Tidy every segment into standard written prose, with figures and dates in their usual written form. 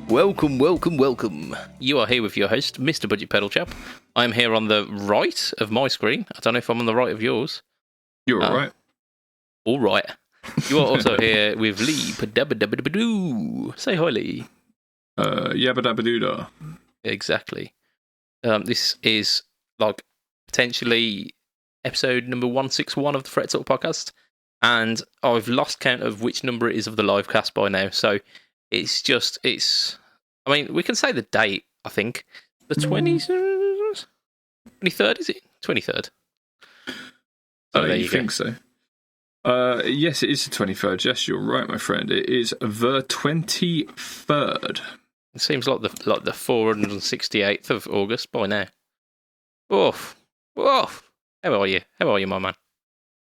Welcome, welcome, welcome. You are here with your host, Mr. BudgetPedalChap. I'm here on the right of my screen. I don't know if I'm on the right of yours. You're all right. All right. You are also here with Lee. Padabadabadabadoo. Say hi, Lee. Yabba-dabba-doo-dah. Exactly. This is like potentially episode number 161 of the Fret Talk podcast, and I've lost count of which number it is of the live cast by now. So I mean, we can say the date, I think. The 23rd, is it? 23rd. So you think so? Yes, it is the 23rd. Yes, you're right, my friend. It is the 23rd. It seems like the 468th of August by now. Oof. Oof. How are you? How are you, my man?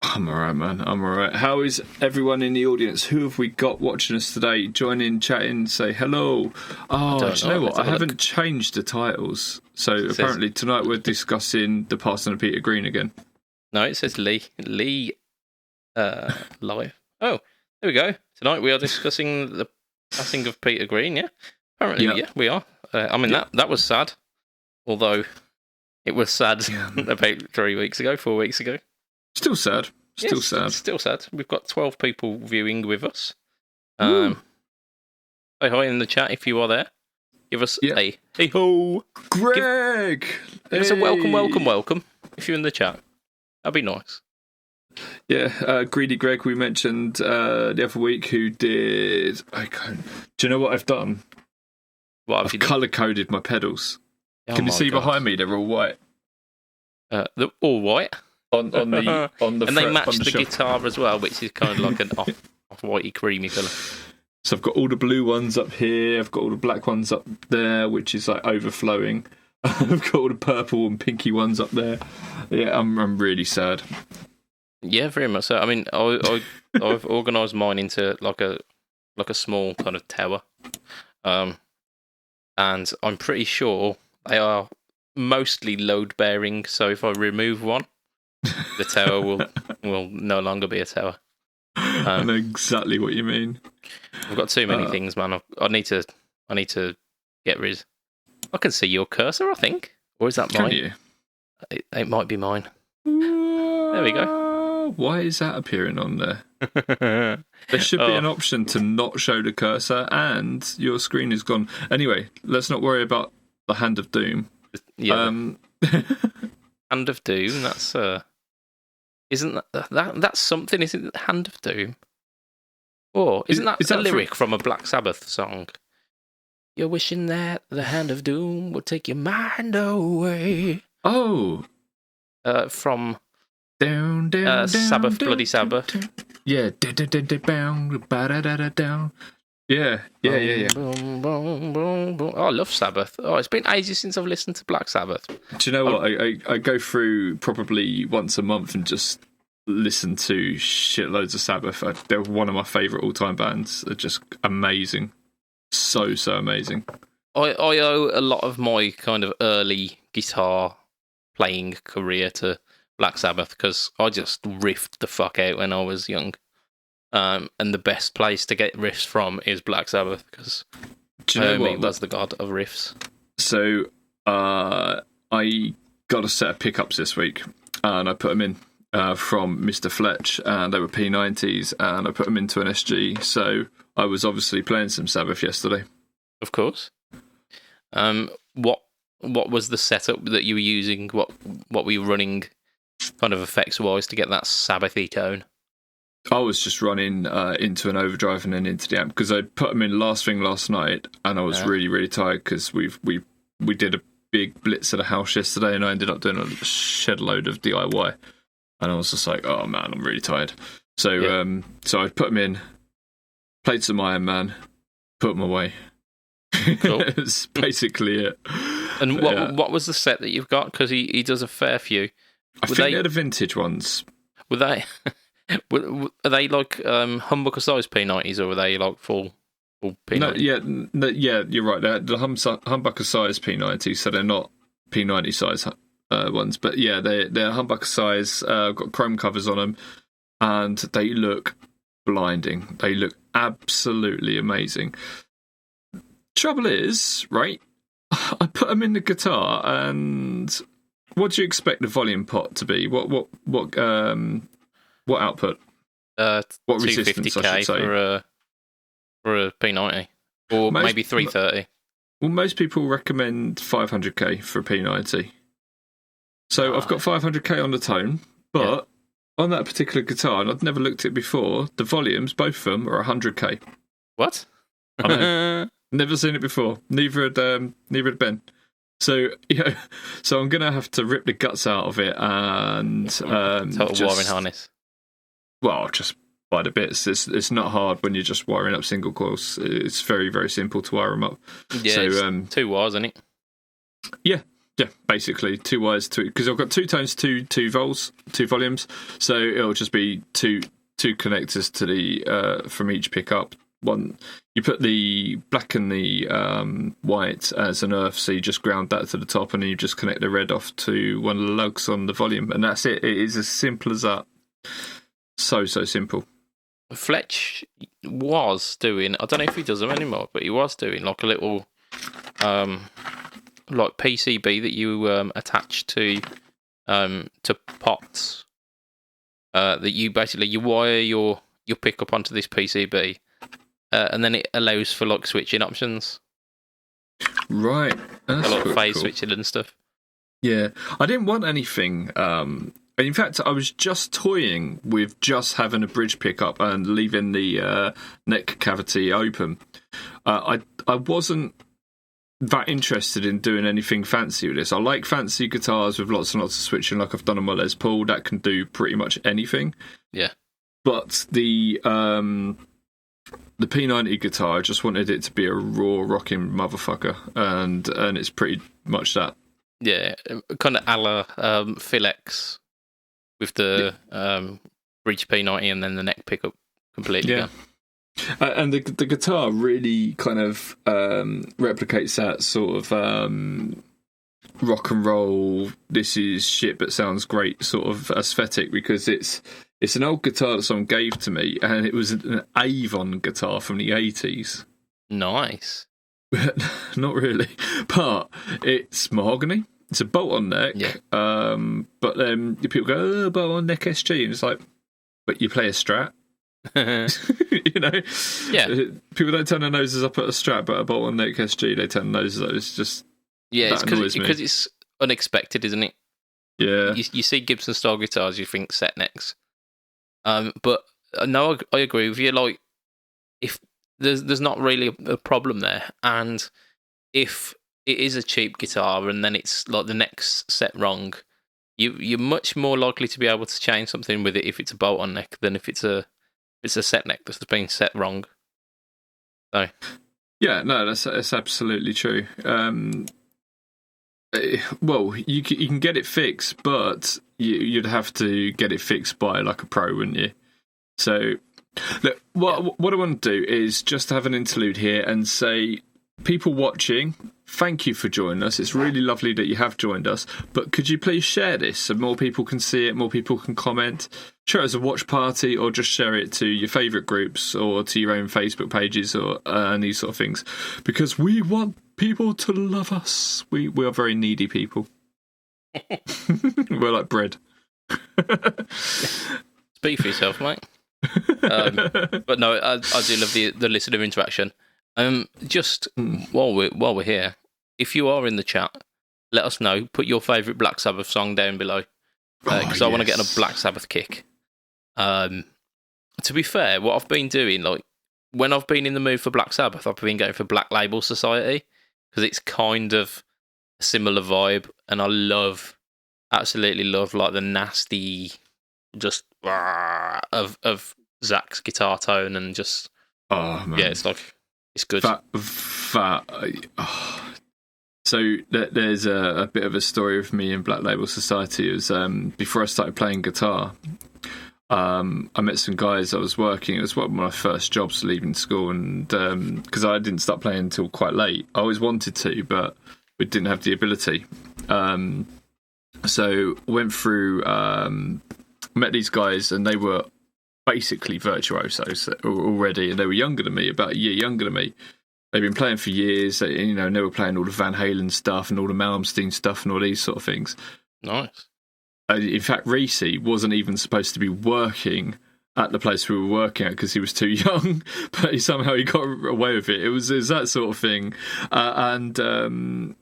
I'm all right, man. I'm all right. How is everyone in the audience? Who have we got watching us today? Join in, chat in, say hello. Oh, do you know what? I haven't changed the titles. So apparently tonight we're discussing the passing of Peter Green again. No, it says Lee. Lee live. Oh, there we go. Tonight we are discussing the passing of Peter Green, yeah? Apparently, yeah, we are. That was sad. Although it was sad about 4 weeks ago. Still sad. Still sad. We've got 12 people viewing with us. Say hi in the chat if you are there. Give us a hey-ho. Greg! Give us a welcome if you're in the chat. That'd be nice. Yeah, Greedy Greg we mentioned the other week who did... Do you know what I've done? What have you done? Colour-coded my pedals. Can you see behind me? They're all white. They're all white? On the and fret, they match the shelf. guitar as well, which is kind of like an off-whitey creamy colour. So I've got all the blue ones up here. I've got all the black ones up there, which is like overflowing. I've got all the purple and pinky ones up there. Yeah, I'm really sad. Yeah, very much so. I mean, I've organised mine into like a small kind of tower, and I'm pretty sure they are mostly load bearing. So if I remove one, the tower will no longer be a tower. I know exactly what you mean. I've got too many things, man. I need to get rid. I can see your cursor, I think, or is that mine? Can you? It might be mine. There we go. Why is that appearing on there? There should be an option to not show the cursor, and your screen is gone. Anyway, let's not worry about the Hand of Doom. Yeah. Hand of Doom. That's isn't that's something? Isn't it? The Hand of Doom. Or isn't that a lyric from a Black Sabbath song? You're wishing that the Hand of Doom will take your mind away. Oh, from down, Sabbath, down, Bloody Sabbath. Down. Yeah, down. Yeah. Boom, boom, boom, boom. Oh, I love Sabbath. Oh, it's been ages since I've listened to Black Sabbath. Do you know what? I go through probably once a month and just listen to shitloads of Sabbath. They're one of my favourite all-time bands. They're just amazing. So amazing. I owe a lot of my kind of early guitar playing career to Black Sabbath because I just riffed the fuck out when I was young. And the best place to get riffs from is Black Sabbath because Hermie was the god of riffs. So I got a set of pickups this week and I put them in from Mr. Fletch, and they were P90s, and I put them into an SG. So I was obviously playing some Sabbath yesterday. Of course. What was the setup that you were using? What were you running kind of effects-wise to get that Sabbathy tone? I was just running into an overdrive and then into the amp because I put them in last thing last night, and I was really, really tired because we did a big blitz at a house yesterday, and I ended up doing a shed load of DIY, and I was just like, oh man, I'm really tired. So so I put them in, played some Iron Man, put them away. Cool. That's basically it. And what was the set that you've got? Because he does a fair few. I think they're the vintage ones. Were they? Are they like humbucker size P90s, or were they like full P90? No, you're right. They're the humbucker size P90s, so they're not P90 size ones. But yeah, they're humbucker size. Got chrome covers on them, and they look blinding. They look absolutely amazing. trouble is, right, I put them in the guitar, and what do you expect the volume pot to be? What output? What resistance, I should say. For a P90. Or maybe 330. Well, most people recommend 500k for a P90. So I've got 500k on the tone, but on that particular guitar, and I'd never looked at it before, the volumes, both of them, are 100k. What? I know. Never seen it before. Neither had Ben. So so I'm gonna have to rip the guts out of it and total wiring harness. Well, just by the bits. It's not hard when you're just wiring up single coils. It's very, very simple to wire them up. Yeah, so, it's 2 wires, isn't it? Yeah, basically 2 wires, because I've got 2 tones, 2 vols, 2 volumes. So it'll just be two connectors to the from each pickup. One, you put the black and the white as an earth, so you just ground that to the top, and then you just connect the red off to one of the lugs on the volume, and that's it. It is as simple as that. So simple. Fletch was doing, I don't know if he does them anymore, but he was doing like a little like PCB that you attach to pots that you basically wire your pickup onto this PCB, and then it allows for like switching options. Right. That's like phase switching and stuff. Yeah. I didn't want anything. In fact, I was just toying with just having a bridge pickup and leaving the neck cavity open. I wasn't that interested in doing anything fancy with this. I like fancy guitars with lots and lots of switching, like I've done on my Les Paul. That can do pretty much anything. Yeah. But the P90 guitar, I just wanted it to be a raw rocking motherfucker, and it's pretty much that. Yeah, kind of a la Philex with the bridge P90 and then the neck pickup completely. Yeah. And the guitar really kind of replicates that sort of rock and roll, this is shit but sounds great sort of aesthetic, because it's an old guitar that someone gave to me, and it was an Avon guitar from the 80s. Nice. Not really, but it's mahogany. It's a bolt-on neck. Yeah. But then people go, oh, bolt-on neck SG, and it's like, but you play a Strat. You know, yeah. People don't turn their noses up at a Strat, but a bolt-on neck SG, they turn their noses up. It's just it's because it's unexpected, isn't it? Yeah. You see Gibson style guitars, you think set necks. But no, I agree with you. Like, if there's not really a problem there, and if it is a cheap guitar and then it's like the neck's set wrong, you're much more likely to be able to change something with it if it's a bolt-on neck than if it's a set neck that's been set wrong. So yeah, no, that's absolutely true. Well, you can get it fixed, but you'd have to get it fixed by like a pro, wouldn't you? So look, what I want to do is just have an interlude here and say, people watching, thank you for joining us. It's really lovely that you have joined us. But could you please share this so more people can see it, more people can comment? Share it as a watch party, or just share it to your favourite groups or to your own Facebook pages or these sort of things. Because we want people to love us. We are very needy people. We're like bread. Speak for yourself, mate. But no, I do love the listener interaction. Just while we're here, if you are in the chat, let us know. Put your favourite Black Sabbath song down below, because I want to get on a Black Sabbath kick. To be fair, what I've been doing, like when I've been in the mood for Black Sabbath, I've been going for Black Label Society, because it's kind of a similar vibe, and I absolutely love like the nasty, just of Zach's guitar tone, and just it's like. It's good. So there's a bit of a story of me in Black Label Society. It was before I started playing guitar. I met some guys I was working. It was one of my first jobs leaving school, and because I didn't start playing until quite late. I always wanted to, but we didn't have the ability. So went through, met these guys, and they were basically virtuosos already, and they were younger than me, about a year younger than me. they've been playing for years. And they were playing all the Van Halen stuff and all the Malmsteen stuff and all these sort of things. Nice. In fact, Reese wasn't even supposed to be working at the place we were working at because he was too young, but somehow he got away with it. It was that sort of thing. And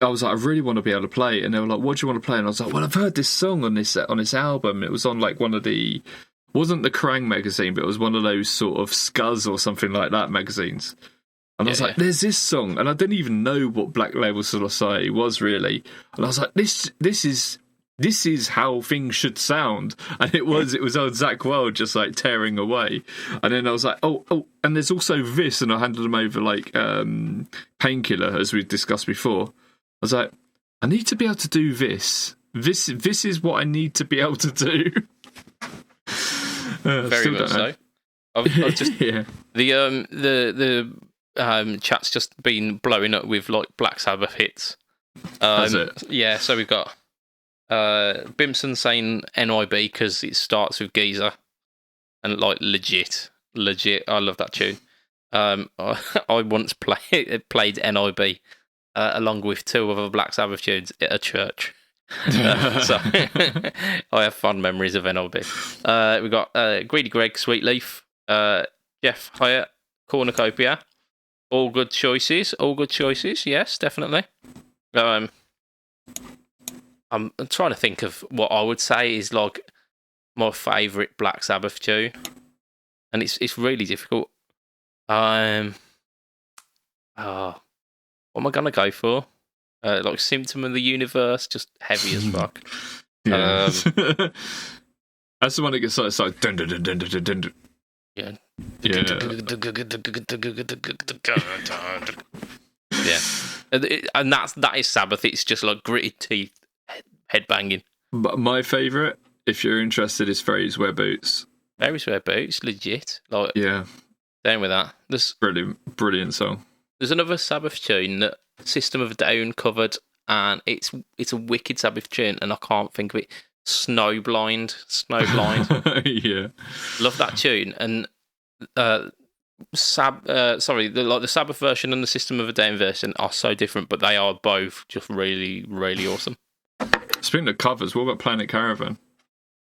I was like, I really want to be able to play. And they were like, what do you want to play? And I was like, well, I've heard this song on this album. It was on like one of the, wasn't the Kerrang magazine, but it was one of those sort of Scuzz or something like that magazines. And I was like, there's this song. And I didn't even know what Black Label Society was really. And I was like, this is how things should sound. And it was old Zach Wild just like tearing away. And then I was like, oh, and there's also this. And I handed them over like Painkiller, as we discussed before. I was like, I need to be able to do this. This is what I need to be able to do. Very much so. I've just the chat's just been blowing up with like Black Sabbath hits. Has it? Yeah, so we've got Bimson saying NIB because it starts with Geezer, and like legit. I love that tune. I once played NIB along with two other Black Sabbath tunes at a church. So I have fond memories of NIB. We've got Greedy Greg, Sweet Leaf, Jeff Hyatt, Cornucopia. All good choices. Yes, definitely. I'm trying to think of what I would say is like my favourite Black Sabbath tune, and it's really difficult. What am I gonna go for? Like Symptom of the Universe, just heavy as fuck. Yeah. That's the one that gets like dun dun dun dun dun dun dun. Yeah. Yeah. And that is Sabbath. It's just like gritted teeth, head banging. But my favourite, if you're interested, is Ferris Wear Boots. Ferris Wear Boots, legit. Like, yeah. Down with that. There's brilliant song. There's another Sabbath tune that System of a Down covered, and it's a wicked Sabbath tune, and I can't think of it. Snowblind. Yeah. Love that tune. And the Sabbath version and the System of a Down version are so different, but they are both just really, really awesome. Speaking of covers, what about Planet Caravan?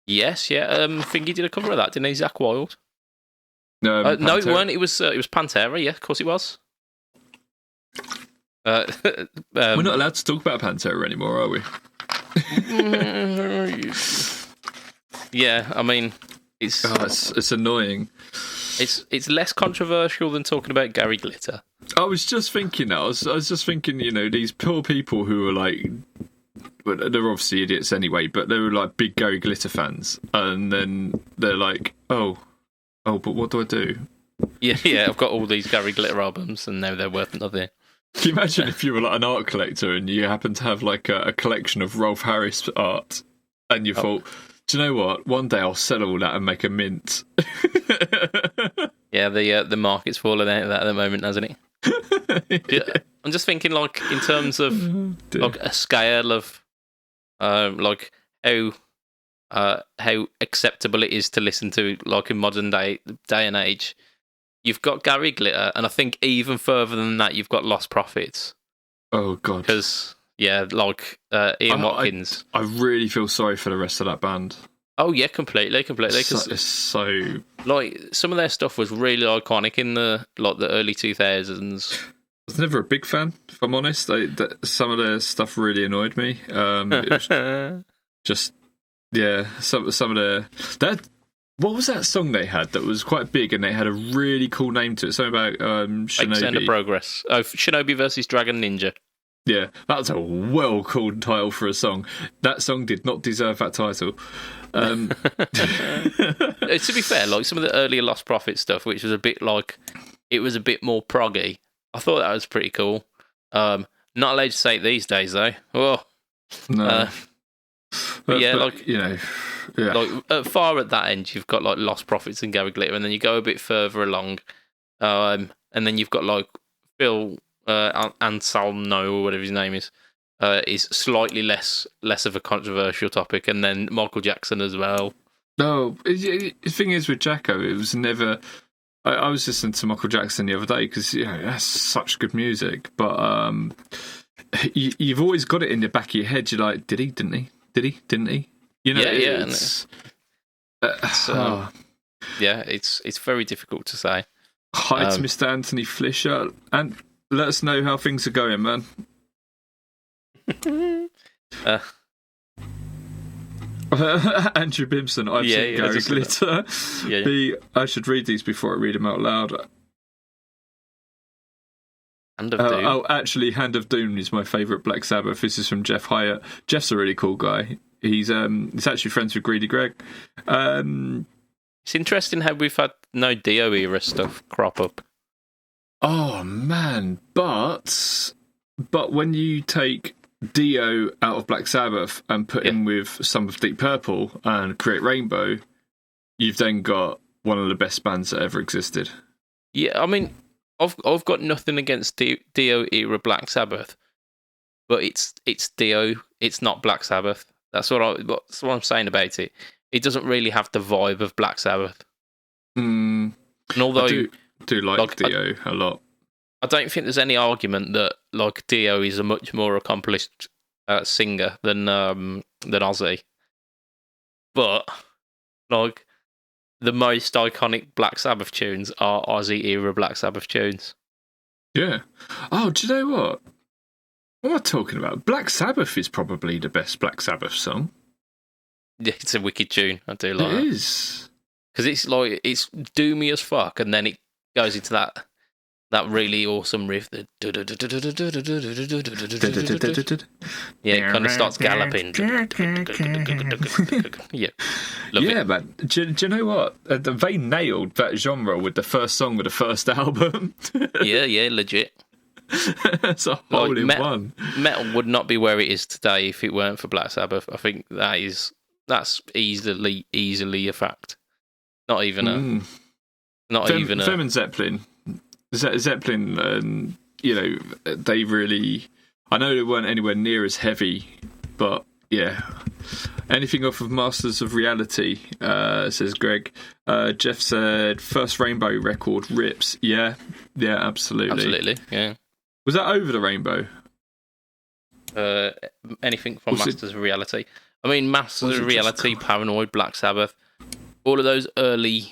Yes, yeah. I think he did a cover of that, didn't he, Zach Wild? No, it weren't. It was Pantera. Yeah, of course it was. We're not allowed to talk about Pantera anymore, are we? Yeah, I mean, it's annoying. It's less controversial than talking about Gary Glitter. I was just thinking that. I was just thinking, these poor people who are like, well, they're obviously idiots anyway, but they were like big Gary Glitter fans, and then they're like, oh, but what do I do? Yeah, I've got all these Gary Glitter albums, and now they're worth nothing. Can you imagine if you were like an art collector and you happen to have like a collection of Rolf Harris art, and you thought, do you know what? One day I'll sell all that and make a mint. Yeah, the market's falling out of that at the moment, hasn't it? Yeah. I'm just thinking, like, in terms of like a scale of like how acceptable it is to listen to, like in modern day and age. You've got Gary Glitter, and I think even further than that, you've got Lost Prophets. Oh God! Because like Ian Watkins. I really feel sorry for the rest of that band. Oh yeah, completely. Because it's so like some of their stuff was really iconic in the early 2000s. I was never a big fan, if I'm honest. Some of their stuff really annoyed me. It was just some of their what was that song they had that was quite big and they had a really cool name to it? Something about Shinobi. Extend of Progress. Oh, Shinobi versus Dragon Ninja. Yeah, that was a well-called title for a song. That song did not deserve that title. To be fair, like some of the earlier Lost Prophet stuff, which was a bit like, it was a bit more proggy. I thought that was pretty cool. Not allowed to say it these days, though. Oh, no. But like far at that end, you've got like Lost Prophets and Gary Glitter, and then you go a bit further along, and then you've got like Phil Anselmo or whatever his name is slightly less of a controversial topic, and then Michael Jackson as well. No, the thing is with Jacko, it was never. I was listening to Michael Jackson the other day because that's such good music. But you've always got it in the back of your head. You're like, did he? Didn't he? Did he? Didn't he? It's very difficult to say. Hi to Mr. Anthony Flisher, and let us know how things are going, man. Andrew Bimson, I've seen Gary Glitter. I should read these before I read them out loud. Hand of Doom. Actually, Hand of Doom is my favourite Black Sabbath. This is from Jeff Hyatt. Jeff's a really cool guy. He's actually friends with Greedy Greg. It's interesting how we've had no Dio era stuff crop up. Oh man, but when you take Dio out of Black Sabbath and put him with some of Deep Purple and create Rainbow, you've then got one of the best bands that ever existed. Yeah, I mean, I've got nothing against Dio era Black Sabbath, but it's Dio. It's not Black Sabbath. That's what I'm saying about it. It doesn't really have the vibe of Black Sabbath. And although I do like Dio a lot. I don't think there's any argument that like Dio is a much more accomplished singer than Ozzy. But like the most iconic Black Sabbath tunes are Ozzy era Black Sabbath tunes. Yeah. Oh, do you know what? What am I talking about? Black Sabbath is probably the best Black Sabbath song. Yeah, it's a wicked tune. I do like it. It is. Because it's like, it's doomy as fuck, and then it goes into that really awesome riff. Yeah, it kind of starts galloping. Yeah. Yeah, man. Do you know what? They nailed that genre with the first song of the first album. Yeah, legit. It's a hole in one. Metal would not be where it is today if it weren't for Black Sabbath. I think that's easily a fact. Not even a. Them and Zeppelin. Zeppelin, they really. I know they weren't anywhere near as heavy, but yeah. Anything off of Masters of Reality, says Greg. Jeff said, first Rainbow record rips. Yeah, absolutely. Absolutely, yeah. Was that Over the Rainbow? Anything from Masters of Reality. I mean, Masters of Reality, Paranoid, Black Sabbath, all of those earlier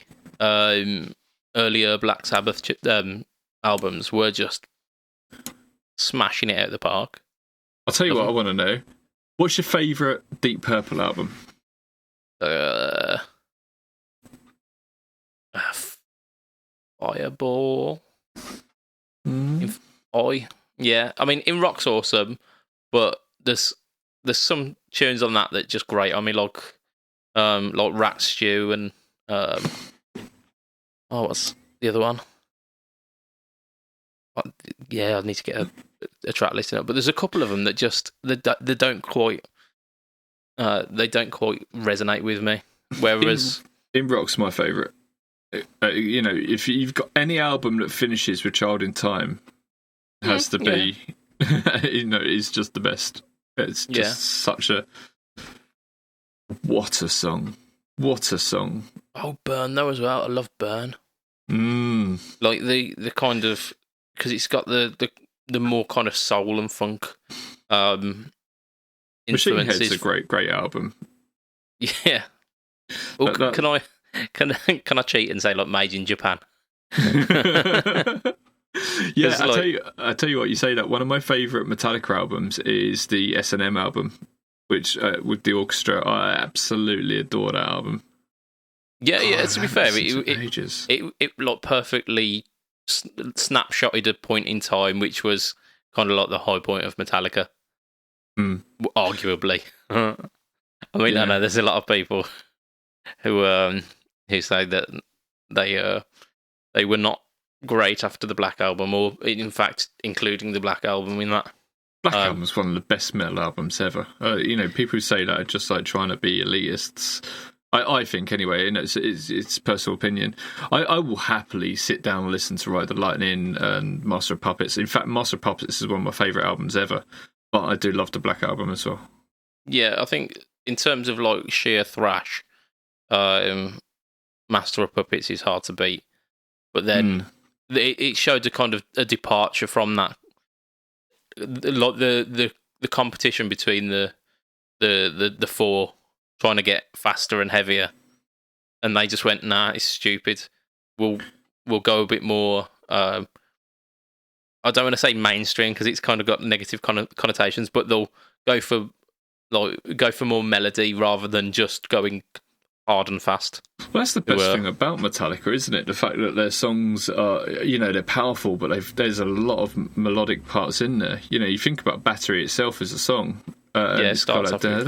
Black Sabbath albums were just smashing it out of the park. I'll tell you what I want to know. What's your favourite Deep Purple album? Fireball. I mean, In Rock's awesome, but there's some tunes on that just great. I mean, like Rat Stew and what's the other one? Yeah, I need to get a track listing up. But there's a couple of them that just they don't quite resonate with me. Whereas In Rock's my favourite. If you've got any album that finishes with Child in Time, it has to be. It's just the best. It's just such a. What a song! What a song! Oh, Burn though as well. I love Burn. Like the kind of, because it's got the more kind of soul and funk Machine Head's a great album. Yeah. Well, can I cheat and say like made in Japan? Yeah, I tell you what. You say that one of my favourite Metallica albums is the S&M album, which with the orchestra, I absolutely adore that album. Yeah. To be fair, it like perfectly snapshotted a point in time, which was kind of like the high point of Metallica, arguably. I mean, I know there's a lot of people who say that they were not great after the Black Album, or in fact, including the Black Album in that. Black Album is one of the best metal albums ever. People who say that are just like trying to be elitists. I think anyway, it's personal opinion. I will happily sit down and listen to Ride the Lightning and Master of Puppets. In fact, Master of Puppets is one of my favourite albums ever. But I do love the Black Album as well. Yeah, I think in terms of like sheer thrash, Master of Puppets is hard to beat. but then it showed a kind of a departure from that, like the competition between the four trying to get faster and heavier, and they just went, nah, it's stupid. We'll go a bit more. I don't want to say mainstream because it's kind of got negative connotations, but they'll go for more melody rather than just going hard and fast. Well, that's the best thing about Metallica, isn't it? The fact that their songs are, they're powerful, but there's a lot of melodic parts in there. You think about Battery itself as a song. It starts off with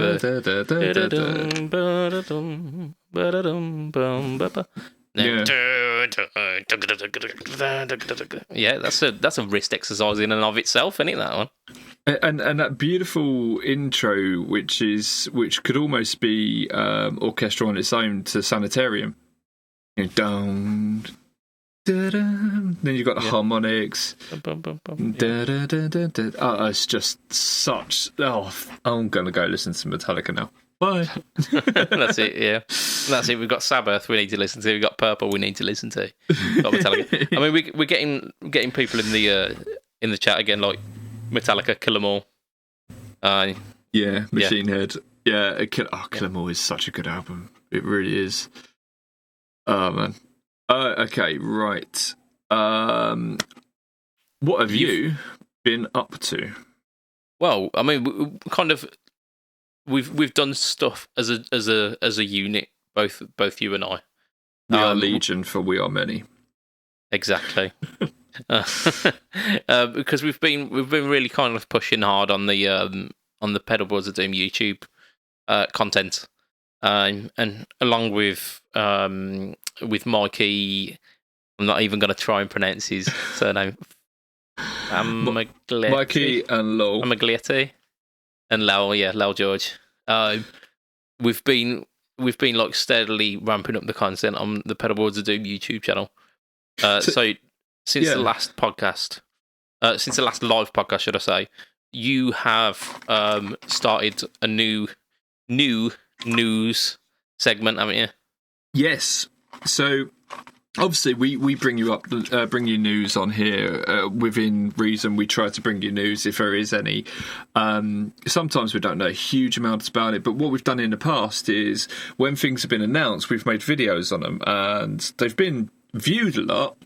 yeah, that's a wrist exercise in and of itself, isn't it, that one? And that beautiful intro, which could almost be orchestral on its own to Sanitarium. Then you've got the harmonics. It's just such. I'm gonna go listen to Metallica now. Bye. That's it. Yeah, that's it. We've got Sabbath. We need to listen to. We've got Purple. We need to listen to. Got Metallica. I mean, we're getting people in the chat again, like Metallica, Kill 'Em All. Machine Head. Yeah, Kill 'Em All is such a good album. It really is. Oh man. Okay, right. What have you been up to? Well, I mean, we've done stuff as a unit, both you and I. We are legion, for we are many. Exactly. Because we've been really kind of pushing hard on the Pedalboards of Doom YouTube content, and along with Mikey, I'm not even going to try and pronounce his surname. Mikey and Lowell. Amaglietti and Lowell, Lowell George. We've been like steadily ramping up the content on the Pedalboards of Doom YouTube channel. So since the last podcast, since the last live podcast, should I say, you have started a new news segment, haven't you? Yes. So obviously we bring you news on here within reason. We try to bring you news if there is any. Sometimes we don't know huge amounts about it, but what we've done in the past is when things have been announced, we've made videos on them, and they've been viewed a lot.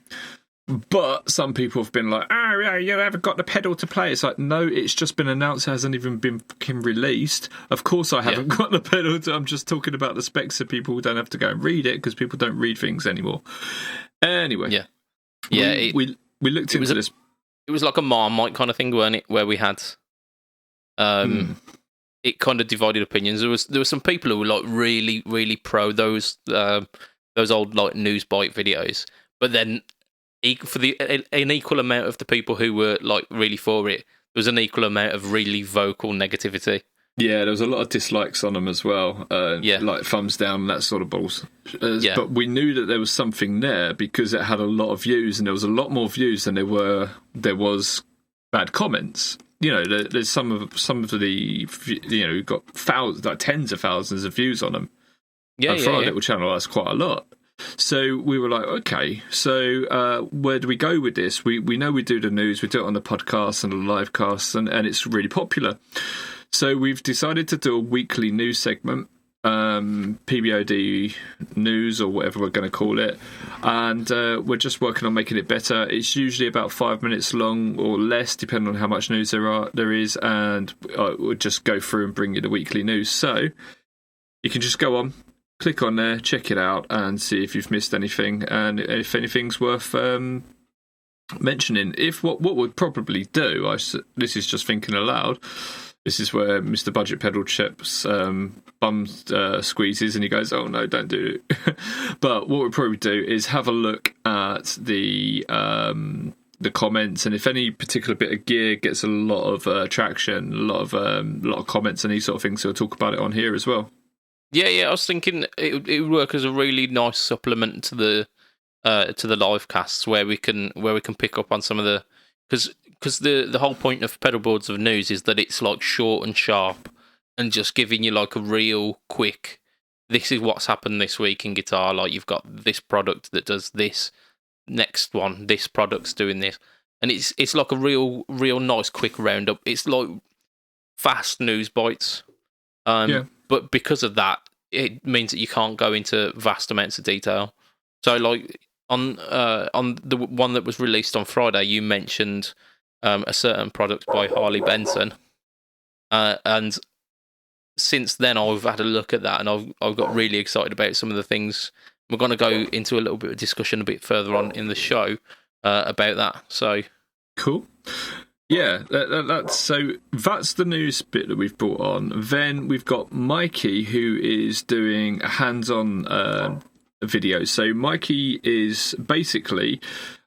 But some people have been like, yeah, you haven't got the pedal to play. It's like, no, it's just been announced. It hasn't even been fucking released. Of course I haven't got the pedal. I'm just talking about the specs so people don't have to go and read it, because people don't read things anymore. Anyway. We looked into this. It was like a Marmite kind of thing, weren't it? Where we had... It kind of divided opinions. There were some people who were like really, really pro those old like news bite videos. But then... for an equal amount of the people who were like really for it, there was an equal amount of really vocal negativity. Yeah, there was a lot of dislikes on them as well. Like thumbs down and that sort of balls. But we knew that there was something there because it had a lot of views, and there was a lot more views than there was bad comments. There's some of the we've got tens of thousands of views on them. For our little channel, that's quite a lot. So we were like, okay, so where do we go with this? We know we do the news, we do it on the podcast and the live casts, and it's really popular. So we've decided to do a weekly news segment, PBOD news or whatever we're going to call it, and we're just working on making it better. It's usually about 5 minutes long or less, depending on how much news there is, and we'll just go through and bring you the weekly news. So you can just go on, click on there, check it out, and see if you've missed anything, and if anything's worth mentioning. If what we'd probably do, this is just thinking aloud. This is where Mr. BudgetPedalChap's bum squeezes, and he goes, "Oh no, don't do it." But what we'd probably do is have a look at the comments, and if any particular bit of gear gets a lot of traction, a lot of comments and these sort of things, so we'll talk about it on here as well. Yeah. I was thinking it would work as a really nice supplement to the live casts, where we can pick up on some of the because the whole point of Pedalboards of News is that it's like short and sharp and just giving you like a real quick. This is what's happened this week in guitar. Like, you've got this product that does this. next one, this product's doing this, and it's like a real nice quick roundup. It's like fast news bites, but because of that, it means that you can't go into vast amounts of detail. So, like on the one that was released on Friday, you mentioned a certain product by Harley Benson, and since then I've had a look at that, and I've got really excited about some of the things. We're going to go into a little bit of discussion a bit further on in the show about that. So cool. Yeah, that's the news bit that we've brought on. Then we've got Mikey, who is doing a hands-on video. So Mikey is basically,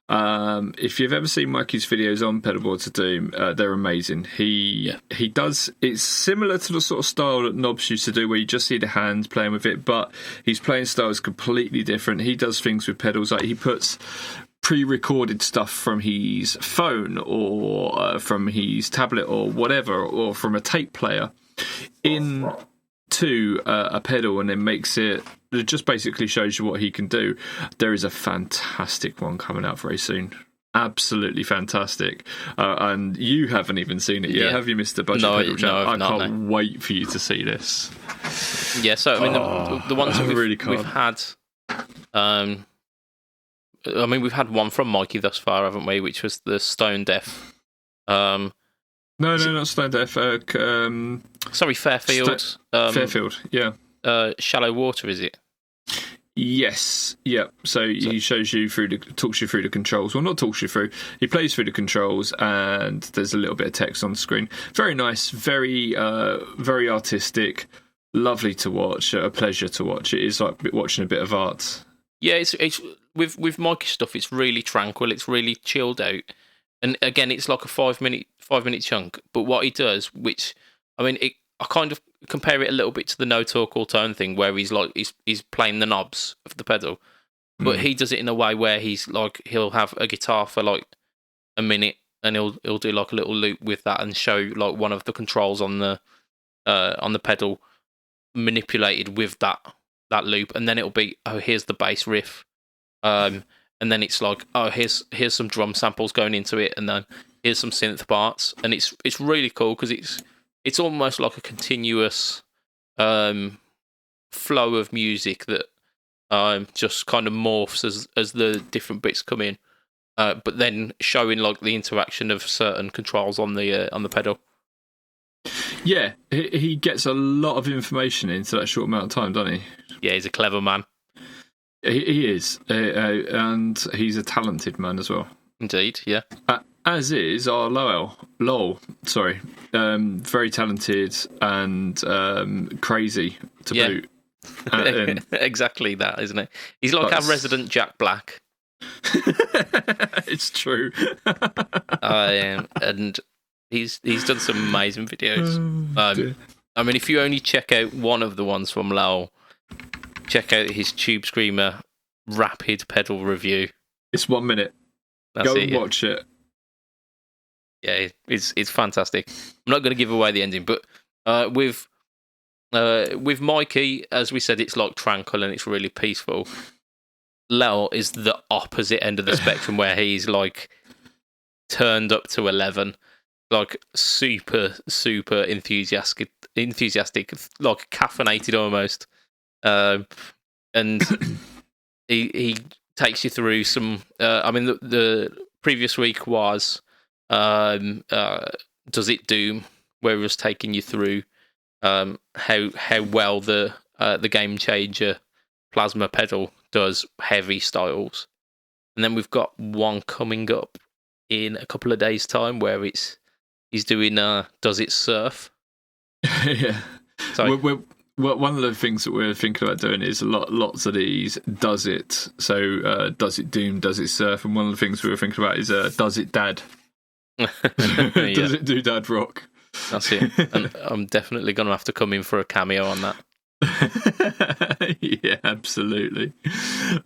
if you've ever seen Mikey's videos on Pedalboards of Doom, they're amazing. He does, it's similar to the sort of style that Knobs used to do, where you just see the hands playing with it, but his playing style is completely different. He does things with pedals, like he puts pre-recorded stuff from his phone or from his tablet or whatever, or from a tape player into a pedal, and then makes it just basically shows you what he can do. There is a fantastic one coming out very soon. Absolutely fantastic. And you haven't even seen it yet, have you, Mr. BudgetPedalChap? No, I can't wait for you to see this. Yeah, so I mean, the ones that we've had, I mean, we've had one from Mikey thus far, haven't we? Which was the Stone Deaf. No, not Stone Deaf. Sorry, Fairfield. Fairfield, yeah. Shallow Water, is it? Yes, yeah. So he talks you through the controls. Well, not talks you through. He plays through the controls, and there's a little bit of text on the screen. Very nice, very artistic, lovely to watch. A pleasure to watch. It is like watching a bit of art. Yeah, it's with Mikey stuff. It's really tranquil. It's really chilled out, and again, it's like a 5 minute chunk. But what he does, which I mean, I kind of compare it a little bit to the No Talk All Tone thing, where he's like he's playing the knobs of the pedal, but he does it in a way where he'll have a guitar for like a minute, and he'll do like a little loop with that and show like one of the controls on the pedal manipulated with that loop, and then it'll be, oh, here's the bass riff, and then it's like, oh, here's some drum samples going into it, and then here's some synth parts, and it's really cool because it's almost like a continuous flow of music that just kind of morphs as the different bits come in, but then showing like the interaction of certain controls on the pedal. Yeah, he gets a lot of information into that short amount of time, doesn't he? Yeah, he's a clever man. He is, and he's a talented man as well. Indeed, yeah. As is our Lowell. Sorry, very talented and crazy to boot. Exactly that, isn't it? He's like our resident Jack Black. It's true. And he's done some amazing videos. I mean, if you only check out one of the ones from Lowell, check out his Tube Screamer rapid pedal review. It's 1 minute. Go and watch it. Yeah, it's fantastic. I'm not going to give away the ending, but with Mikey, as we said, it's like tranquil and it's really peaceful. Lowell is the opposite end of the spectrum, where he's like turned up to 11, like super enthusiastic, like caffeinated almost, and he takes you through some. I mean, the previous week was Does It Doom, where it was taking you through how well the Game Changer plasma pedal does heavy styles, and then we've got one coming up in a couple of days' time where he's doing Does It Surf. Yeah. So one of the things that we're thinking about doing is lots of these Does It. So Does It Doom, Does It Surf, and one of the things we were thinking about is Does It Dad. Does It Do Dad Rock? That's it. And I'm definitely going to have to come in for a cameo on that. Yeah, absolutely.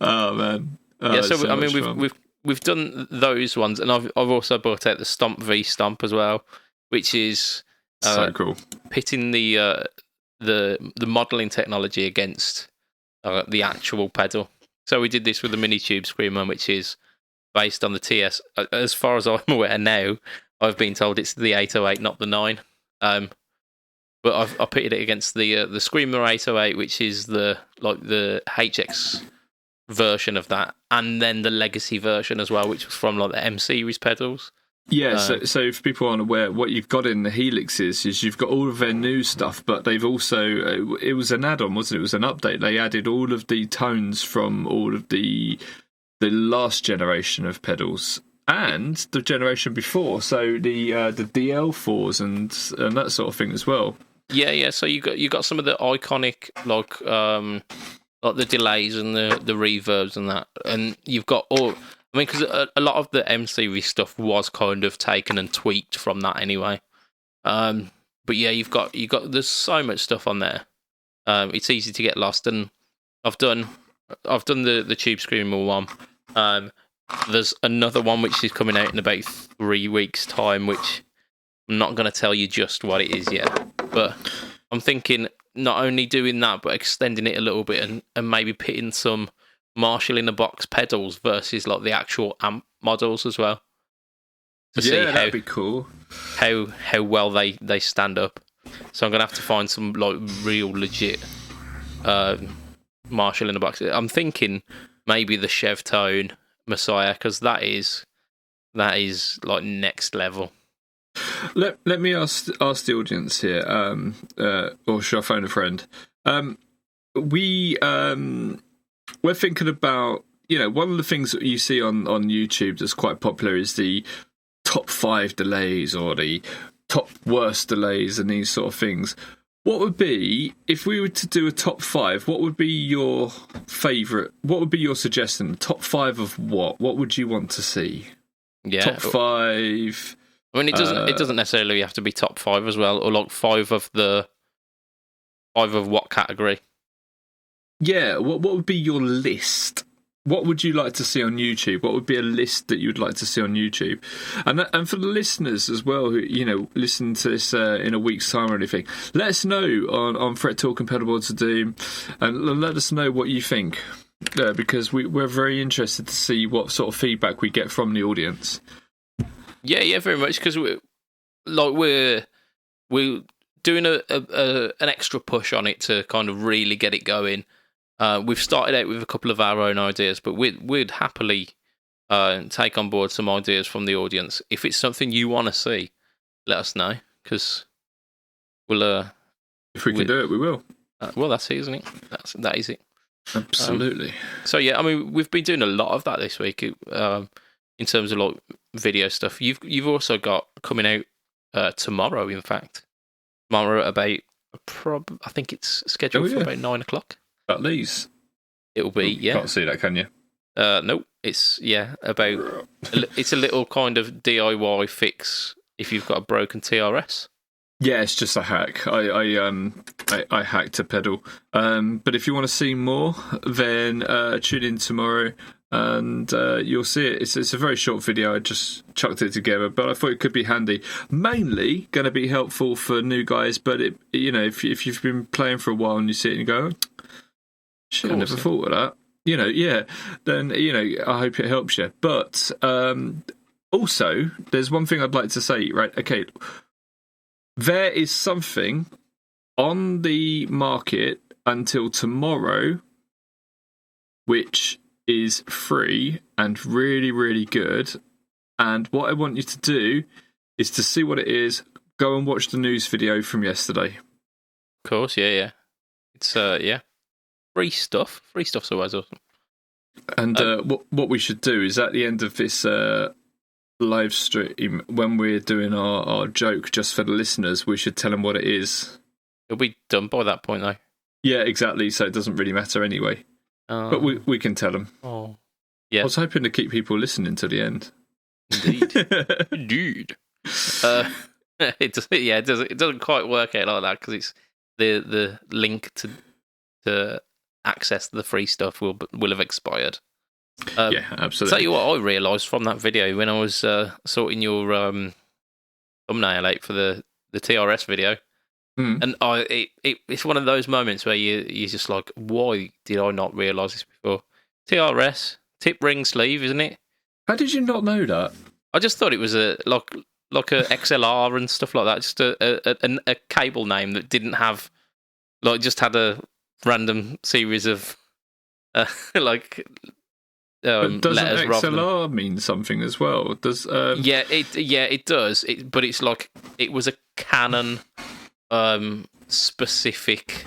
Oh man. Oh, yeah, so I mean, we've done those ones, and I've also brought out the Stomp v Stomp as well, which is so cool. Pitting the modelling technology against the actual pedal. So we did this with the Mini Tube Screamer, which is based on the TS. As far as I'm aware now, I've been told it's the 808, not the 9. But I pitted it against the Screamer 808, which is the HX version of that, and then the legacy version as well, which was from like the M series pedals. Yeah, so if people aren't aware, what you've got in the Helixes is you've got all of their new stuff, but they've also, it was an add-on, wasn't it? It was an update. They added all of the tones from all of the last generation of pedals and the generation before, so the DL4s and that sort of thing as well. Yeah. So you got some of the iconic like the delays and the reverbs and that, and you've got all. I mean, because a lot of the M series stuff was kind of taken and tweaked from that anyway. But yeah, you've got there's so much stuff on there. It's easy to get lost, and I've done the Tube Screamer one. There's another one which is coming out in about 3 weeks' time, which I'm not going to tell you just what it is yet. But I'm thinking not only doing that, but extending it a little bit and maybe pitting some Marshall in a box pedals versus like the actual amp models as well. To see that'd be cool. How well they stand up. So I'm gonna have to find some like real legit Marshall in a box. I'm thinking maybe the Chev Tone Messiah, because that is like next level. Let me ask the audience here, or should I phone a friend? We're thinking about, one of the things that you see on YouTube that's quite popular is the top 5 delays or the top worst delays and these sort of things. What would be, if we were to do a top 5, what would be your favourite? What would be your suggestion? Top 5 of what? What would you want to see? Yeah. Top 5. I mean, it doesn't necessarily have to be top 5 as well, or like 5 of what category? Yeah, what would be your list? What would you like to see on YouTube? What would be a list that you'd like to see on YouTube? And for the listeners as well, who listen to this in a week's time or anything, let us know on Fret Talk and Pedalboards of Doom, and let us know what you think, because we're very interested to see what sort of feedback we get from the audience. Yeah, very much, because we're doing an extra push on it to kind of really get it going. We've started out with a couple of our own ideas, but we'd happily take on board some ideas from the audience. If it's something you want to see, let us know, because we'll. If we can do it, we will. Well, that's it, isn't it? That is it. Absolutely. So yeah, I mean, we've been doing a lot of that this week in terms of like video stuff. You've also got coming out tomorrow. In fact, tomorrow at about I think it's scheduled for about 9 o'clock. At least it'll be, yeah. Can't see that, can you? Nope. It's about. It's a little kind of DIY fix if you've got a broken TRS. Yeah, it's just a hack. I hacked a pedal. But if you want to see more, then tune in tomorrow and you'll see it. It's a very short video. I just chucked it together, but I thought it could be handy. Mainly going to be helpful for new guys, but if you've been playing for a while and you see it and you go, shit, I never thought of that. Then I hope it helps you. But also, there's one thing I'd like to say. Right? Okay, there is something on the market until tomorrow, which is free and really, really good. And what I want you to do is to see what it is. Go and watch the news video from yesterday. Of course, yeah. It's free stuff. Free stuff's always awesome. And what we should do is at the end of this live stream, when we're doing our joke just for the listeners, we should tell them what it is. It'll be done by that point, though. Yeah, exactly. So it doesn't really matter anyway. But we can tell them. Oh, yeah. I was hoping to keep people listening to the end. Indeed. It doesn't quite work out like that, because it's the link to access the free stuff will have expired. Yeah, absolutely. Tell you what, I realised from that video when I was sorting your thumbnail out for the TRS video, and it's one of those moments where you're just like, why did I not realise this before? TRS, tip ring sleeve, isn't it? How did you not know that? I just thought it was a XLR and stuff like that. Just a cable name that didn't have, like, just had a random series of like But doesn't letters. XLR mean something as well? Does it does. But it's like it was a Canon specific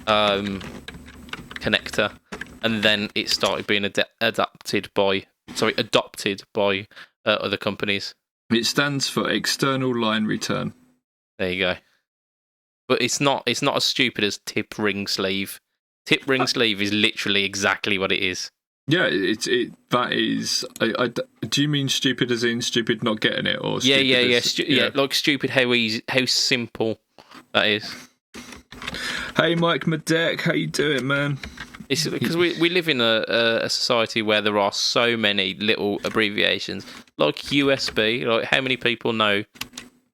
connector, and then it started being adopted by other companies. It stands for external line return. There you go. But it's not as stupid as tip ring sleeve. Tip ring sleeve is literally exactly what it is. Yeah, that is. Do you mean stupid as in stupid not getting it, or stupid like stupid how simple that is. Hey, Mike Madec, how you doing, man? It's because we live in a society where there are so many little abbreviations, like USB. Like, how many people know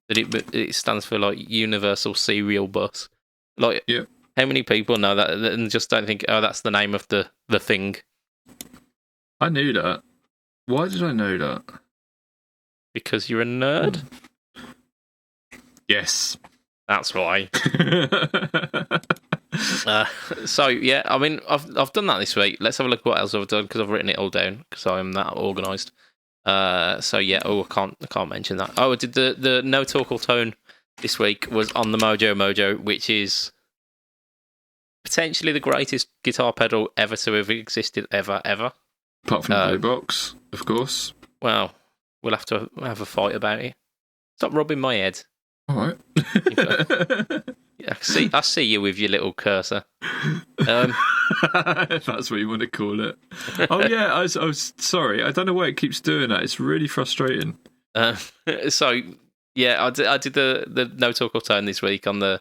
that it stands for like Universal Serial Bus? Like, yeah. How many people know that and just don't think, oh, that's the name of the thing? I knew that. Why did I know that? Because you're a nerd? Yes. That's why. So, yeah, I mean, I've done that this week. Let's have a look at what else I've done, because I've written it all down, because I am that organised. So, yeah, I can't mention that. Oh, I did the No Talk or Tone this week was on the Mojo, which is potentially the greatest guitar pedal ever to have existed, ever. Apart from the Blue Box, of course. Well, we'll have to have a fight about it. Stop rubbing my head. All right. I see you with your little cursor. If that's what you want to call it. Oh, yeah, I was sorry. I don't know why it keeps doing that. It's really frustrating. So, yeah, I did the No Talk or Tone this week on the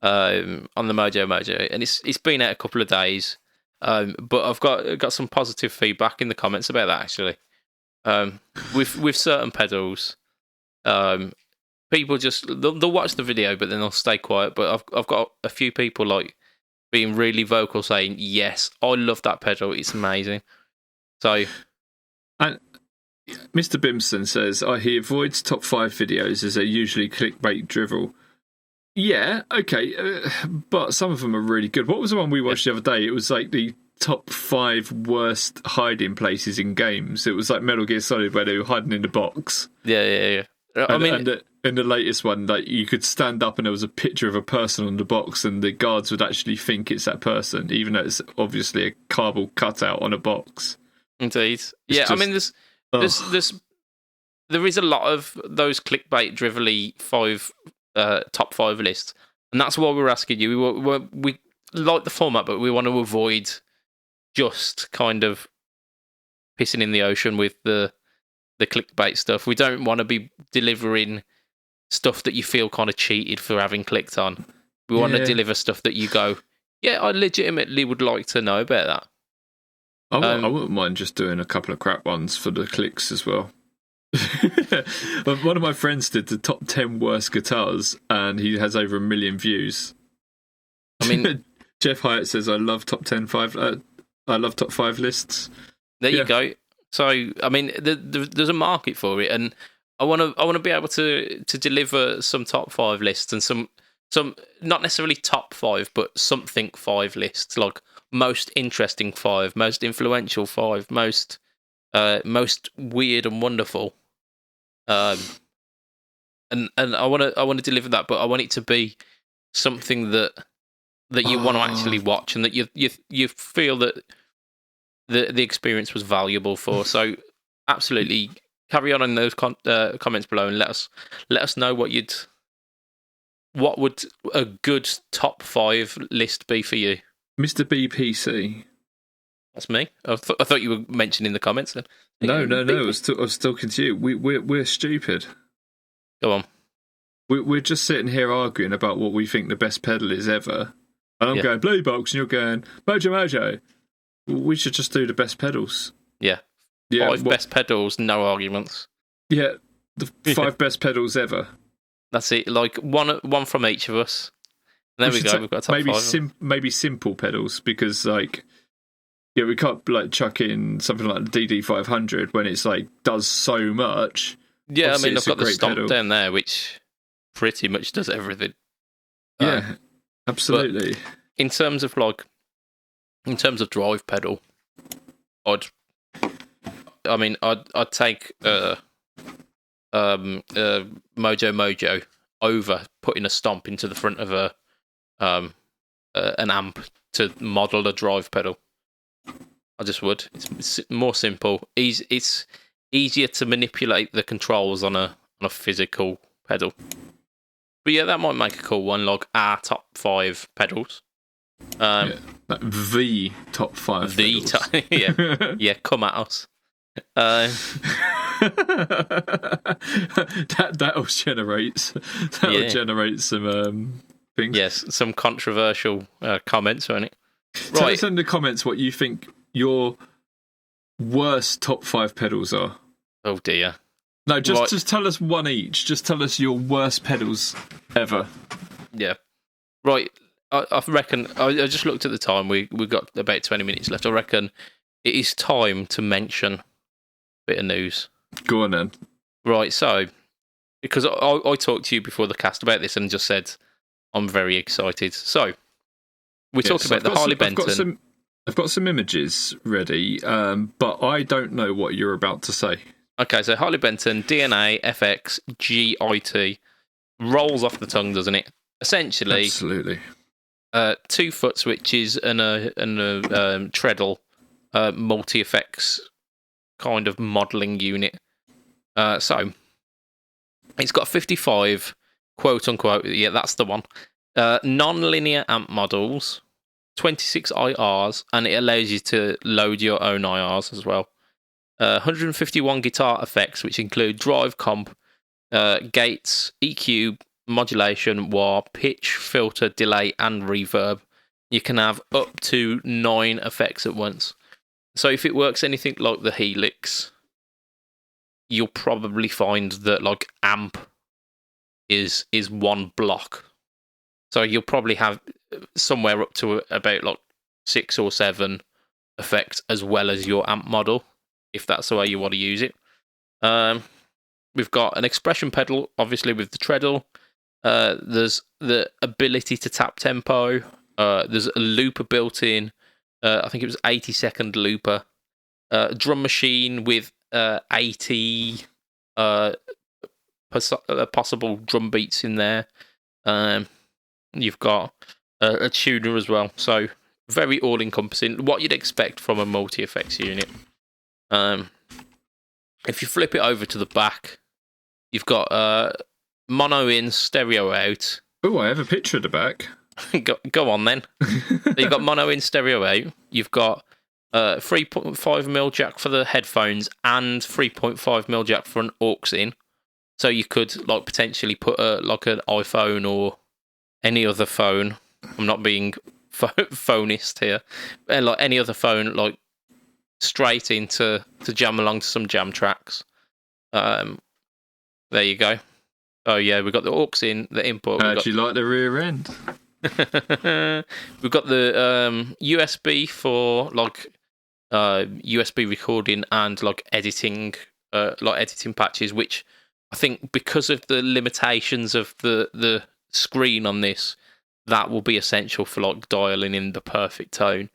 Mojo, and it's been out a couple of days. But I've got some positive feedback in the comments about that, actually. With certain pedals, people just they'll watch the video, but then they'll stay quiet. But I've got a few people like being really vocal, saying, "Yes, I love that pedal. It's amazing." So, and Mr. Bimson says, he avoids top 5 videos as they're usually clickbait drivel. Yeah, okay, but some of them are really good. What was the one we watched the other day? It was like the top 5 worst hiding places in games. It was like Metal Gear Solid, where they were hiding in the box. Yeah. And in the latest one, like, you could stand up and there was a picture of a person on the box, and the guards would actually think it's that person, even though it's obviously a cardboard cutout on a box. Indeed. I mean, there is a lot of those clickbait drivelly top 5 lists, and that's why we're asking you. We like the format, but we want to avoid just kind of pissing in the ocean with the clickbait stuff. We don't want to be delivering stuff that you feel kind of cheated for having clicked on. We want to deliver stuff that you go, yeah, I legitimately would like to know about that. I wouldn't mind just doing a couple of crap ones for the clicks as well. But one of my friends did the top 10 worst guitars, and he has over 1 million views. I mean, Jeff Hyatt says, I love top 5 lists. There you go. So, I mean, there's a market for it, and I want to be able to deliver some top 5 lists, and some not necessarily top 5, but something 5 lists, like most interesting 5, most influential 5, most weird and wonderful. And I want to deliver that, but I want it to be something that you want to actually watch, and that you feel that the experience was valuable for. So absolutely carry on in those comments below, and let us know what would a good top 5 list be for you, Mr. BPC. That's me. I thought you were mentioning the comments then. No. I was talking to you. We're stupid. Go on. We're just sitting here arguing about what we think the best pedal is ever, and I'm going Blue Box, and you're going Mojo. We should just do the best pedals. Yeah. 5 best pedals, no arguments. Yeah, the 5 best pedals ever. That's it. Like one from each of us. And there we go. We've got a top 5. Maybe simple pedals, because like Yeah, we can't like chuck in something like the DD500 when it's like does so much. Yeah, Obviously, I mean, I've got the stomp pedal. down there, which pretty much does everything. Yeah, absolutely. In terms of drive pedal, I'd take Mojo over putting a stomp into the front of an amp to model a drive pedal. I just would. It's more simple. It's easier to manipulate the controls on a physical pedal. But yeah, that might make a cool one, like our top 5 pedals. The top 5 pedals. Yeah, come at us. That'll generate some things. Yes, some controversial comments, won't it? Tell us in the comments what you think your worst top 5 pedals are. Oh dear. No, just tell us one each. Just tell us your worst pedals ever. Yeah. Right. I reckon. I just looked at the time. We got about 20 minutes left. I reckon it is time to mention a bit of news. Go on then. Right. So, because I talked to you before the cast about this and just said I'm very excited. So, we talked about the Harley Benton. I've got some images ready, but I don't know what you're about to say. Okay, so Harley Benton, DNA, FX, GIT. Rolls off the tongue, doesn't it? Essentially, absolutely. 2 foot switches and a treadle multi-effects kind of modelling unit. So, it's got 55, quote-unquote, yeah, that's the one, non-linear amp models, 26 IRs, and it allows you to load your own IRs as well. 151 guitar effects, which include drive, comp, gates, EQ, modulation, wah, pitch, filter, delay, and reverb. You can have up to 9 effects at once. So if it works anything like the Helix, you'll probably find that like amp is one block. So you'll probably have somewhere up to about like 6 or 7 effects as well as your amp model, if that's the way you want to use it. We've got an expression pedal, obviously, with the treadle. There's the ability to tap tempo. There's a looper built in. I think it was 80-second looper. Drum machine with 80 possible drum beats in there. You've got a tuner as well. So very all-encompassing. What you'd expect from a multi-effects unit. If you flip it over to the back, you've got mono in, stereo out. Oh, I have a picture of the back. Go on then. You've got mono in, stereo out. You've got 3.5mm jack for the headphones and 3.5mm jack for an aux in. So you could like potentially put like an iPhone or any other phone. I'm not being phonist here. Like any other phone, like straight in to jam along to some jam tracks. There you go. Oh yeah, we've got the aux in, the input. Do you like the rear end? We've got the USB for like USB recording and like editing patches, which I think because of the limitations of the screen on this, that will be essential for like dialing in the perfect tone.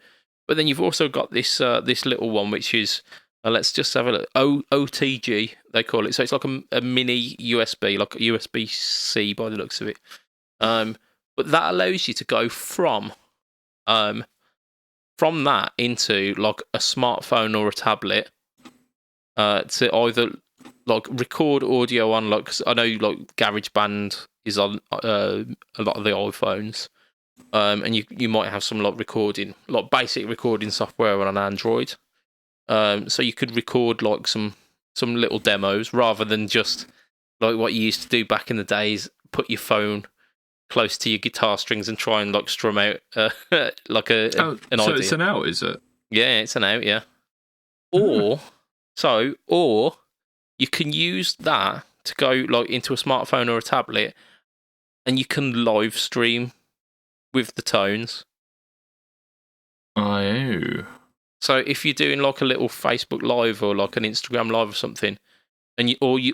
But then you've also got this little one, which is let's just have a look. OTG they call it. So it's like a mini USB, like a USB-C by the looks of it. But that allows you to go from that into like a smartphone or a tablet to either like record audio on, like, 'cause I know like GarageBand is on a lot of the iPhones, and you might have some like recording, like basic recording software on an Android. So you could record like some little demos rather than just like what you used to do back in the days, put your phone close to your guitar strings and try and like strum out like an idea. So it's an out, is it? Yeah, it's an out, yeah. Or you can use that to go like into a smartphone or a tablet, and you can live stream with the tones. Oh. So if you're doing like a little Facebook Live or like an Instagram Live or something, and you only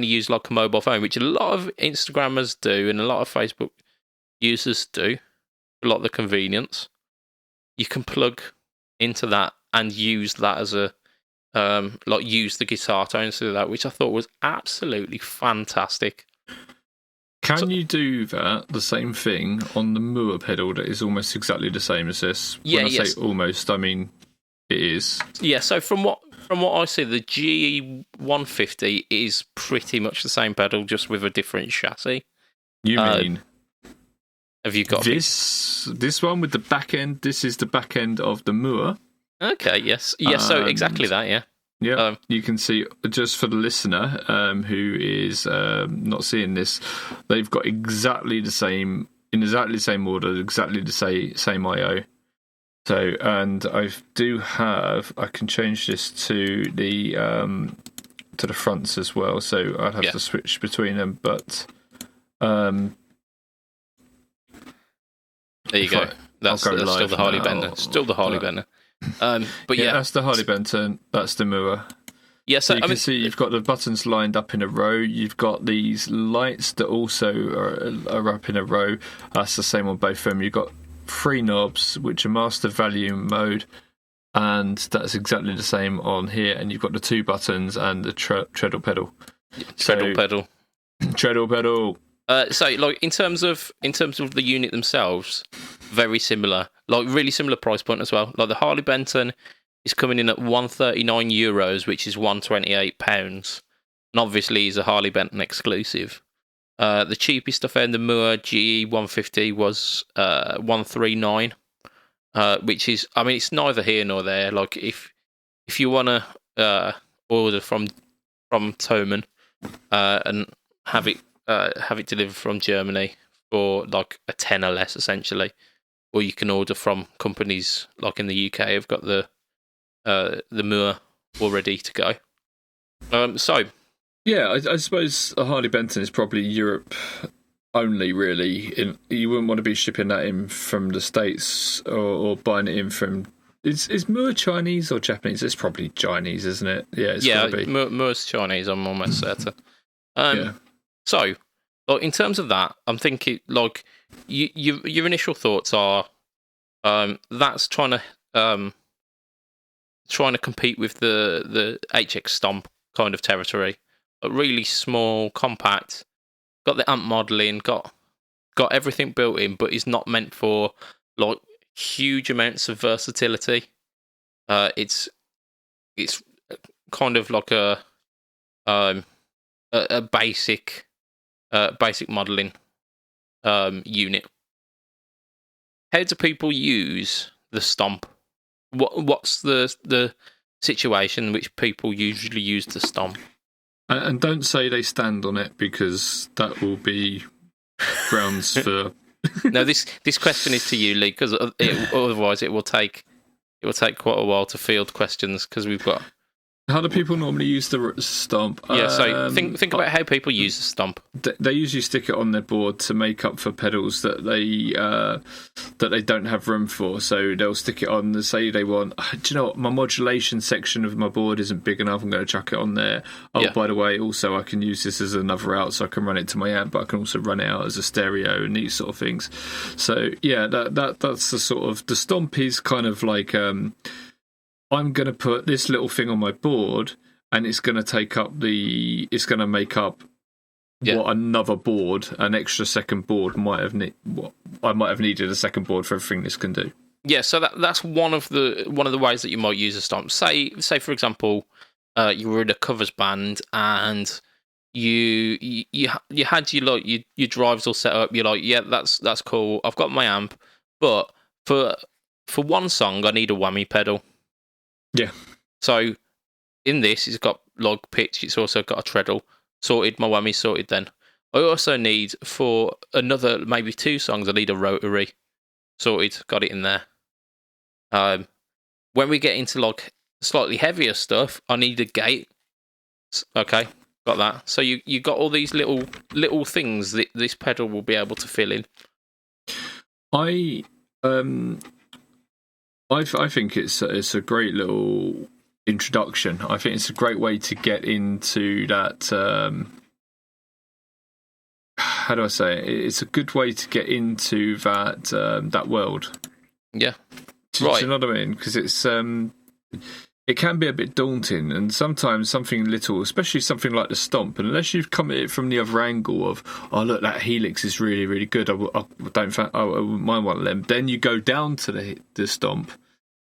use like a mobile phone, which a lot of Instagrammers do and a lot of Facebook users do, a lot of the convenience, you can plug into that and use that as a use the guitar tones to that, which I thought was absolutely fantastic. Can you do that, the same thing, on the Moog pedal that is almost exactly the same as this? When I say almost, I mean it is. Yeah, so from what I see, the GE150 is pretty much the same pedal, just with a different chassis. You mean... Have you got this one with the back end? This is the back end of the Moog. Okay, yes. So exactly that, yeah. Yeah, you can see, just for the listener who is not seeing this, they've got exactly the same order, exactly the same I/O. So, and I can change this to the fronts as well. So I'd have to switch between them, but there you go. That's still the Harley Bender. Still the Harley Bender. But yeah, that's the Harley Benton. That's the Moog. Yeah, so you can see you've got the buttons lined up in a row. You've got these lights that also are up in a row. That's the same on both of them. You've got 3 knobs, which are master volume mode, and that's exactly the same on here. And you've got the 2 buttons and the treadle pedal. Treadle pedal. Treadle pedal. So, like in terms of the unit themselves, very similar. Like really similar price point as well. Like the Harley Benton is coming in at €139, which is £128, and obviously is a Harley Benton exclusive. The cheapest I found, the Moog GE150, was $139, which is, I mean, it's neither here nor there. Like if you want to order from Thomann and have it delivered from Germany for like a tenner less, essentially, or you can order from companies like in the UK have got the Moog all ready to go. So yeah, I suppose a Harley Benton is probably Europe only, really. You wouldn't want to be shipping that in from the States or buying it in from. Is Moog Chinese or Japanese? It's probably Chinese, isn't it? Yeah, it's gotta be. Moog's Chinese. I'm almost certain. Yeah. So, like in terms of that, I'm thinking like your initial thoughts are that's trying to compete with the HX Stomp kind of territory. A really small, compact, got the amp modelling, got everything built in, but is not meant for like huge amounts of versatility. It's kind of like a basic modelling unit. How do people use the Stomp? What's the situation in which people usually use the Stomp? And don't say they stand on it, because that will be grounds for. No, this question is to you, Lee, because otherwise it will take quite a while to field questions, because we've got. How do people normally use the Stomp? Yeah, so think about how people use the Stomp. They usually stick it on their board to make up for pedals that they don't have room for. So they'll stick it on. They say they want. Do you know what? My modulation section of my board isn't big enough. I'm going to chuck it on there. Oh, yeah. By the way, also I can use this as another out, so I can run it to my amp, but I can also run it out as a stereo and these sort of things. So yeah, that's the sort of the Stomp is kind of like. I'm going to put this little thing on my board, and it's going to make up what another board, an extra second board, might have I might have needed a second board for everything this can do. Yeah, so that's one of the ways that you might use a Stomp. Say for example, you were in a covers band and you had your drives all set up. You're like, yeah, that's cool. I've got my amp, but for one song, I need a whammy pedal. Yeah. So in this, it's got log pitch. It's also got a treadle. Sorted. My whammy sorted. Then I also need, for another maybe 2 songs, I need a rotary. Sorted. Got it in there. When we get into like slightly heavier stuff, I need a gate. Okay, got that. So you got all these little things that this pedal will be able to fill in. I think it's a great little introduction. I think it's a great way to get into that. How do I say it? It's a good way to get into that world. Yeah, Do you know what I mean? Because it can be a bit daunting, and sometimes something little, especially something like the stomp, and unless you've come at it from the other angle of, oh look, that helix is really, really good, I wouldn't mind one of them, then you go down to the stomp.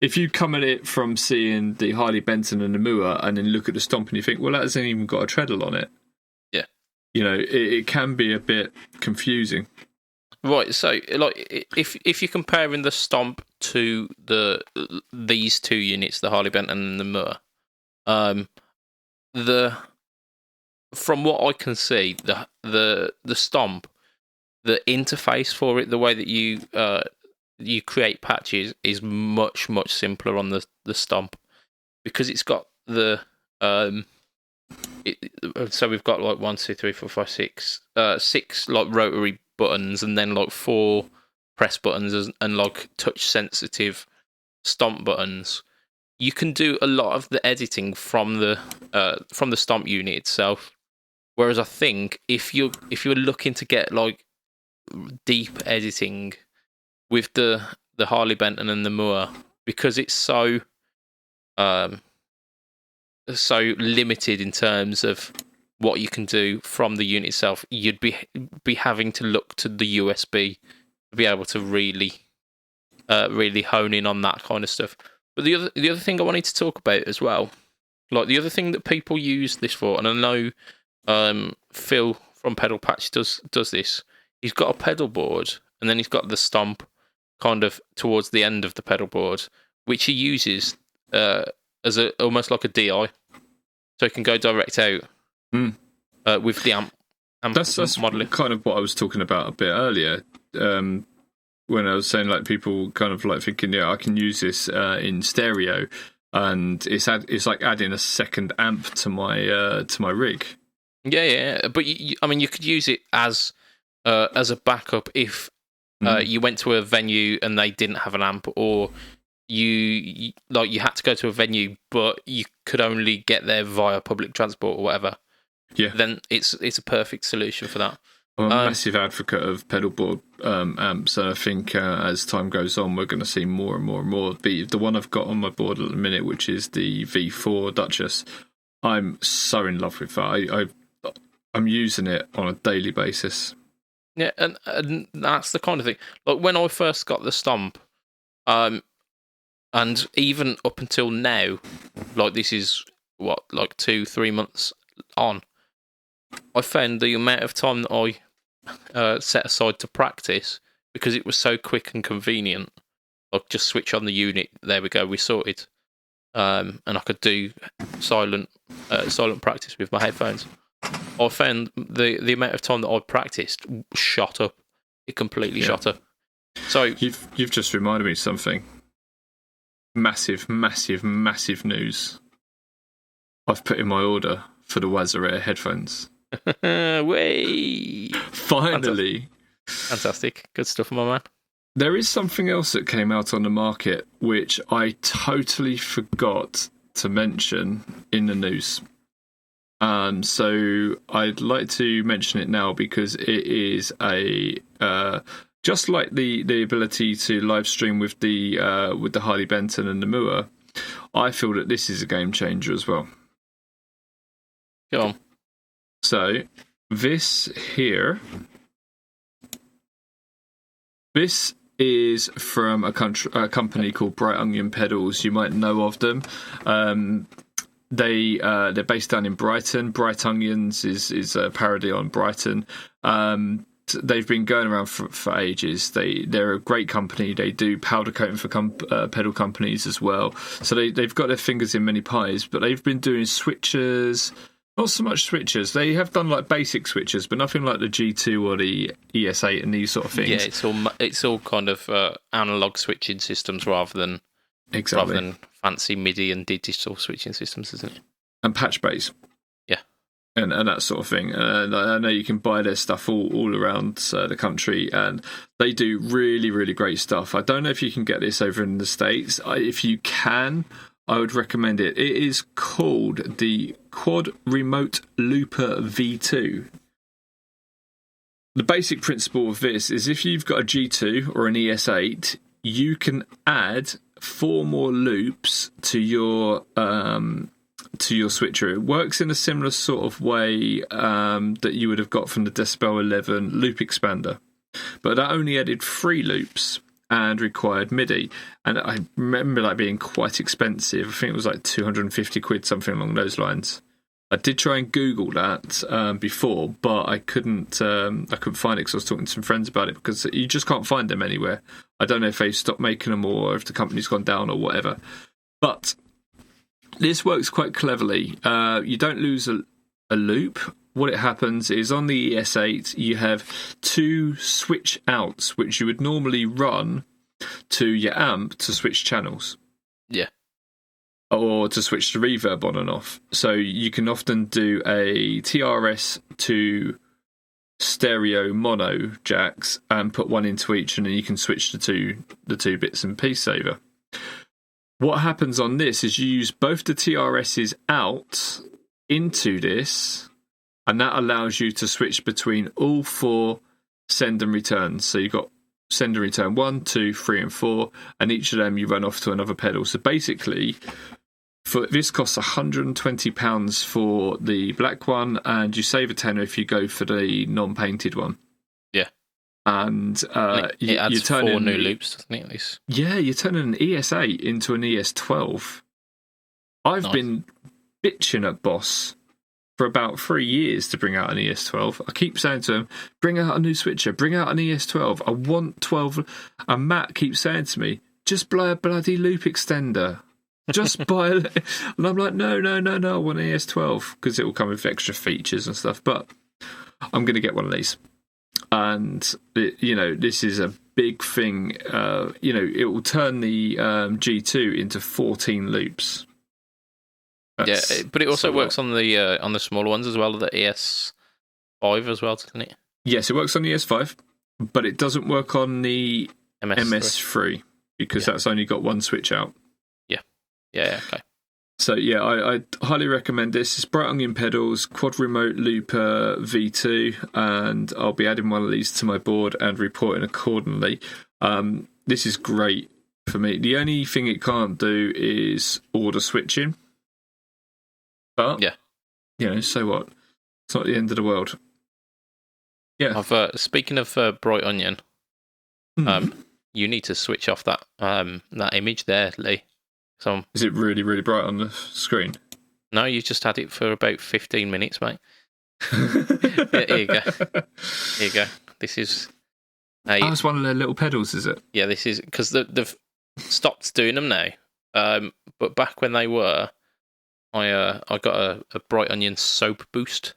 If you come at it from seeing the Harley Benton and the Moor, and then look at the stomp and you think, well, that hasn't even got a treadle on it. Yeah. It can be a bit confusing. Right, so like if you're comparing the stomp to these two units, the Harley Benton and the Moor, from what I can see, the stomp, the interface for it, the way that you create patches is much simpler on the stomp, because it's got the so we've got like 1, 2, 3, 4, 5, 6 like rotary buttons, and then like 4 press buttons and like touch sensitive stomp buttons. You can do a lot of the editing from the stomp unit itself. Whereas I think if you're looking to get like deep editing with the Harley Benton and the Moor, because it's so limited in terms of what you can do from the unit itself, you'd be having to look to the USB to be able to really hone in on that kind of stuff. But the other thing I wanted to talk about as well, like the other thing that people use this for, and I know Phil from Pedal Patch does this. He's got a pedal board, and then he's got the stomp kind of towards the end of the pedal board, which he uses as almost like a DI, so he can go direct out. With the amp that's modeling. Kind of what I was talking about a bit earlier, when I was saying like people kind of like thinking, yeah, I can use this in stereo, and it's like adding a second amp to my rig. Yeah, but I mean, you could use it as a backup if you went to a venue and they didn't have an amp, or you had to go to a venue but you could only get there via public transport or whatever. Yeah, then it's a perfect solution for that. I'm a massive advocate of pedal board amps, and I think as time goes on, we're going to see more and more and more. The one I've got on my board at the minute, which is the V4 Duchess, I'm so in love with that. I'm using it on a daily basis. Yeah, and that's the kind of thing. Like when I first got the Stomp, and even up until now, like this is what, like 2-3 months on, I found the amount of time that I set aside to practice, because it was so quick and convenient. Like just switch on the unit, there we go, we sorted. And I could do silent practice with my headphones. I found the amount of time that I practiced shot up. It completely shot up. So you've just reminded me of something. Massive news. I've put in my order for the Wazzer headphones. Way! Finally. Fantastic. Good stuff, my man. There is something else that came out on the market which I totally forgot to mention in the news. So I'd like to mention it now, because it is a just like the ability to live stream with the Harley Benton and the Moor. I feel that this is a game changer as well. Go on. So this is from a company called Bright Onion Pedals. You might know of them. They're based down in Brighton. Bright Onions is a parody on Brighton. They've been going around for ages. They're a great company. They do powder coating for pedal companies as well. So they've got their fingers in many pies. But they've been doing switchers. Not so much switchers. They have done like basic switchers, but nothing like the G2 or the ES8 and these sort of things. Yeah, it's all kind of analog switching systems rather than fancy MIDI and digital switching systems, isn't it? And patch bays. Yeah. and that sort of thing. And I know you can buy their stuff all around the country, and they do really, really great stuff. I don't know if you can get this over in the States. If you can, I would recommend it. It is called the Quad Remote Looper V2. The basic principle of this is if you've got a G2 or an ES8, you can add 4 more loops to your switcher. It works in a similar sort of way that you would have got from the Decibel 11 loop expander, but that only added 3 loops and required MIDI. And I remember that being quite expensive. I think it was like 250 quid, something along those lines. I did try and Google that before, but I couldn't find it because I was talking to some friends about it, because you just can't find them anywhere. I don't know if they've stopped making them or if the company's gone down or whatever. But this works quite cleverly. You don't lose a loop. What it happens is on the ES8, you have 2 switch outs, which you would normally run to your amp to switch channels. Yeah. Or to switch the reverb on and off. So you can often do a TRS to stereo mono jacks and put one into each, and then you can switch the two bits and piece over. What happens on this is you use both the TRSs out into this, and that allows you to switch between all 4 send and returns. So you've got send and return 1, 2, 3, and 4, and each of them you run off to another pedal. So basically, this costs £120 for the black one, and you save a tenner if you go for the non-painted one. Yeah. And it adds 4 new loops, doesn't it, at least? Yeah, you're turning an ES8 into an ES12. I've been bitching at Boss for about 3 years to bring out an ES12. I keep saying to him, bring out a new switcher, bring out an ES12. I want 12. And Matt keeps saying to me, just buy a bloody loop extender. Just buy it. And I'm like, no, I want an ES12 because it will come with extra features and stuff. But I'm going to get one of these. And, this is a big thing. It will turn the G2 into 14 loops. But it also works on the smaller ones as well, the ES5 as well, doesn't it? Yes, it works on the ES5, but it doesn't work on the MS3 because that's only got 1 switch out. Yeah, okay. So, I highly recommend this. It's Bright Onion Pedals, Quad Remote Looper V2, and I'll be adding one of these to my board and reporting accordingly. This is great for me. The only thing it can't do is order switching. But, so what? It's not the end of the world. Yeah. Speaking of Bright Onion, you need to switch off that image there, Lee. So, is it really, really bright on the screen? No, you just had it for about 15 minutes, mate. Here you go. This is... it's one of their little pedals, is it? Yeah, this is... Because they've stopped doing them now. But back when they were, I got a Bright Onion soap boost.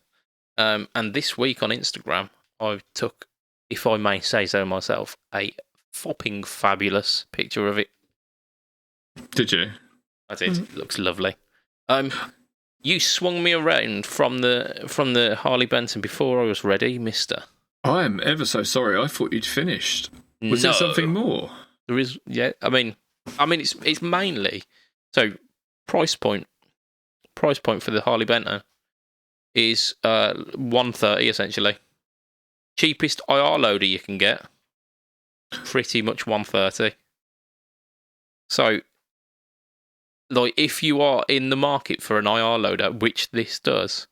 And this week on Instagram, I took, if I may say so myself, a fopping fabulous picture of it. Did you? I did. It looks lovely. You swung me around from the Harley Benton before I was ready, mister. I am ever so sorry. I thought you'd finished. Was there something more? There is, yeah. I mean, it's mainly so price point for the Harley Benton is $130 essentially. Cheapest IR loader you can get, pretty much $130. So, like, if you are in the market for an IR loader, which this does,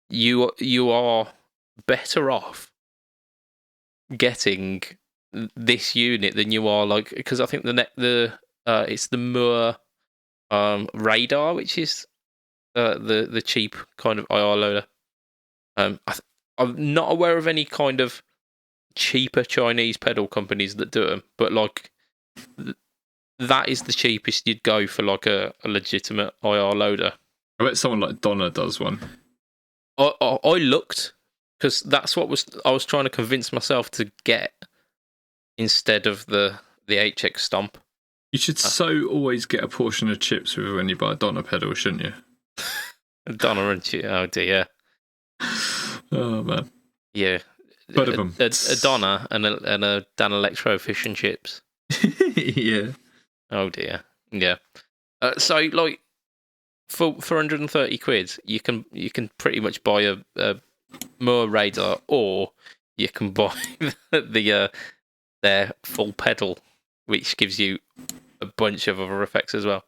you are better off getting this unit than you are, like, because I think it's the Moog Radar, which is the cheap kind of IR loader. I'm not aware of any kind of cheaper Chinese pedal companies that do them, but like that is the cheapest you'd go for like a legitimate IR loader. I bet someone like Donna does one. I looked because that's what I was trying to convince myself to get instead of the HX Stomp. You should always get a portion of chips with when you buy a Donna pedal, shouldn't you? Donna and oh dear. Oh man. Yeah. But of them. A Donna and a Dan Electro fish and chips. Yeah. Oh dear. Yeah. So like for 130 quid, you can pretty much buy a Moor radar, or you can buy their full pedal, which gives you a bunch of other effects as well.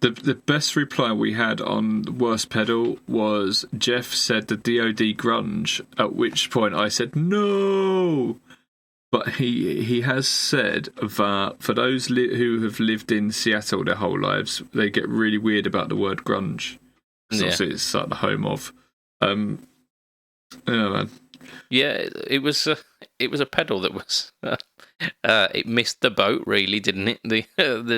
The best reply we had on Worst Pedal was Jeff said the DoD grunge, at which point I said no. But he has said that for those who have lived in Seattle their whole lives, they get really weird about the word grunge. Because obviously it's like the home of. Yeah, man. Yeah, it was a pedal that was it missed the boat, really, didn't it? The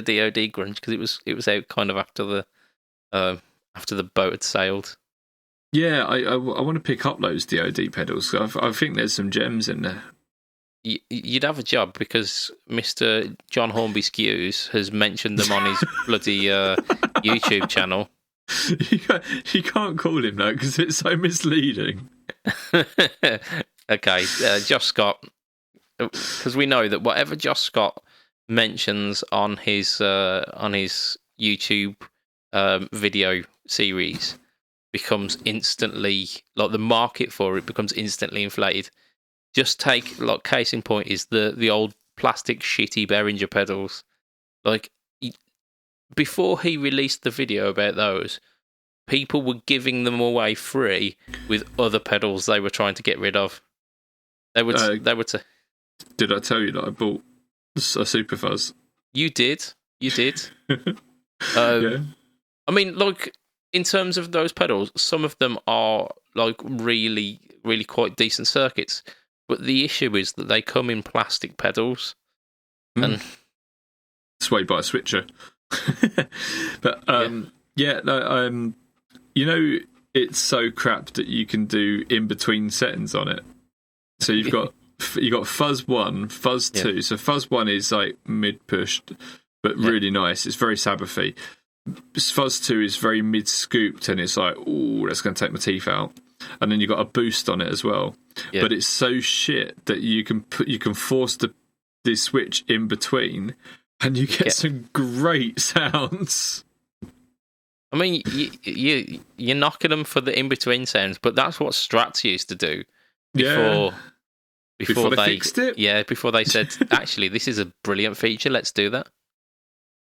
DoD grunge, because it was out kind of after the boat had sailed. Yeah, I want to pick up those DoD pedals. I think there's some gems in there. You'd have a job, because Mr. John Hornby Skews has mentioned them on his bloody YouTube channel. You can't call him that because it's so misleading. Okay, Josh Scott, because we know that whatever Josh Scott mentions on his YouTube video series becomes instantly, like, the market for it becomes instantly inflated. Just take, like, case in point is the old plastic shitty Behringer pedals. Like, before he released the video about those, people were giving them away free with other pedals they were trying to get rid of. They were Did I tell you that I bought a Super Fuzz? You did. Yeah. I mean, like, in terms of those pedals, some of them are, like, really, really quite decent circuits. But the issue is that they come in plastic pedals. And that's why you buy a switcher. But you know, it's so crap that you can do in between settings on it. So you got Fuzz 1, Fuzz 2. So Fuzz 1 is like mid pushed, but really nice. It's very Sabbathy. Fuzz 2 is very mid scooped, and it's like, ooh, that's going to take my teeth out. And then you got a boost on it as well. Yeah. But it's so shit that you can force the switch in between, and you get some great sounds. I mean, you're knocking them for the in between sounds, but that's what Strats used to do before they fixed it. Yeah, before they said, actually, this is a brilliant feature. Let's do that.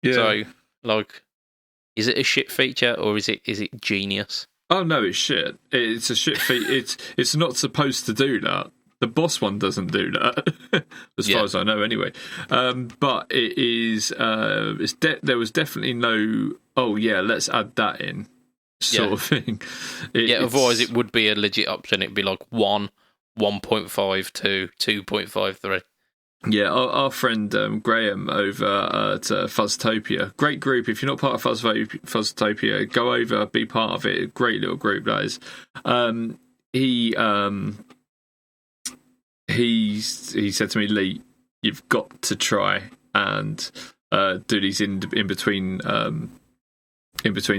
Yeah. So, like, is it a shit feature, or is it genius? Oh no, it's shit. It's a shit feature. It's not supposed to do that. The boss one doesn't do that, as far as I know, anyway. But it is. There was definitely no. Oh yeah, let's add that in, sort of thing. Otherwise it would be a legit option. It'd be like 1, 1.5, 2, 2.53. Yeah, our friend Graham over at Fuzztopia, great group. If you're not part of Fuzztopia, go over, be part of it. Great little group, that is. He said to me, Lee, you've got to try and do these in between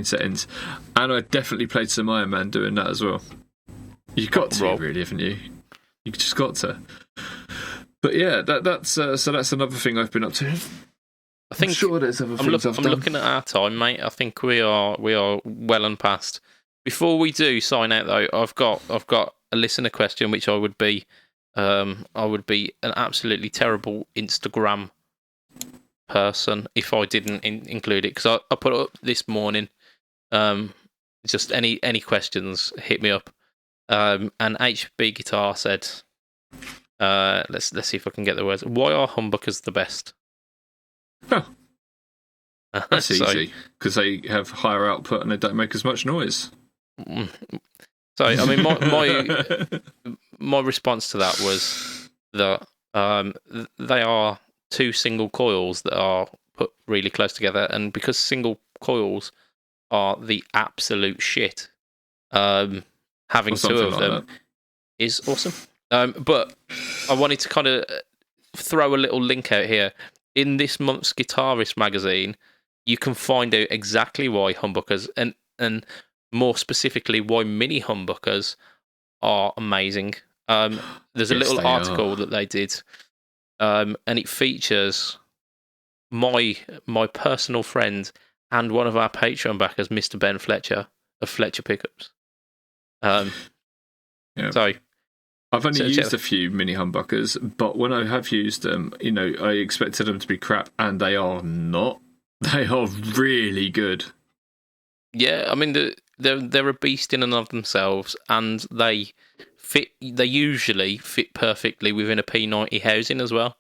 settings. And I definitely played some Iron Man doing that as well. You've got to, really, haven't you? You just got to. But yeah, that's another thing I've been up to. I think, I'm sure there's other things I've done. I'm looking at our time, mate. I think we are well and past. Before we do sign out, though, I've got a listener question, which I would be an absolutely terrible Instagram person if I didn't include it, because I put it up this morning. Just any questions, hit me up. And HB Guitar said, let's see if I can get the words. Why are humbuckers the best? Oh, that's easy, because they have higher output and they don't make as much noise. So I mean, my response to that was that they are two single coils that are put really close together, and because single coils are the absolute shit, having two of them is awesome. But I wanted to kind of throw a little link out here. In this month's Guitarist magazine, you can find out exactly why humbuckers, and more specifically why mini humbuckers are amazing. There's a Yes, little they article are. that they did, and it features my personal friend and one of our Patreon backers, Mr. Ben Fletcher of Fletcher Pickups. Yeah. So I've only used a few mini humbuckers, but when I have used them, I expected them to be crap, and they are not. They are really good. Yeah, I mean they're a beast in and of themselves, and they fit. They usually fit perfectly within a P90 housing as well.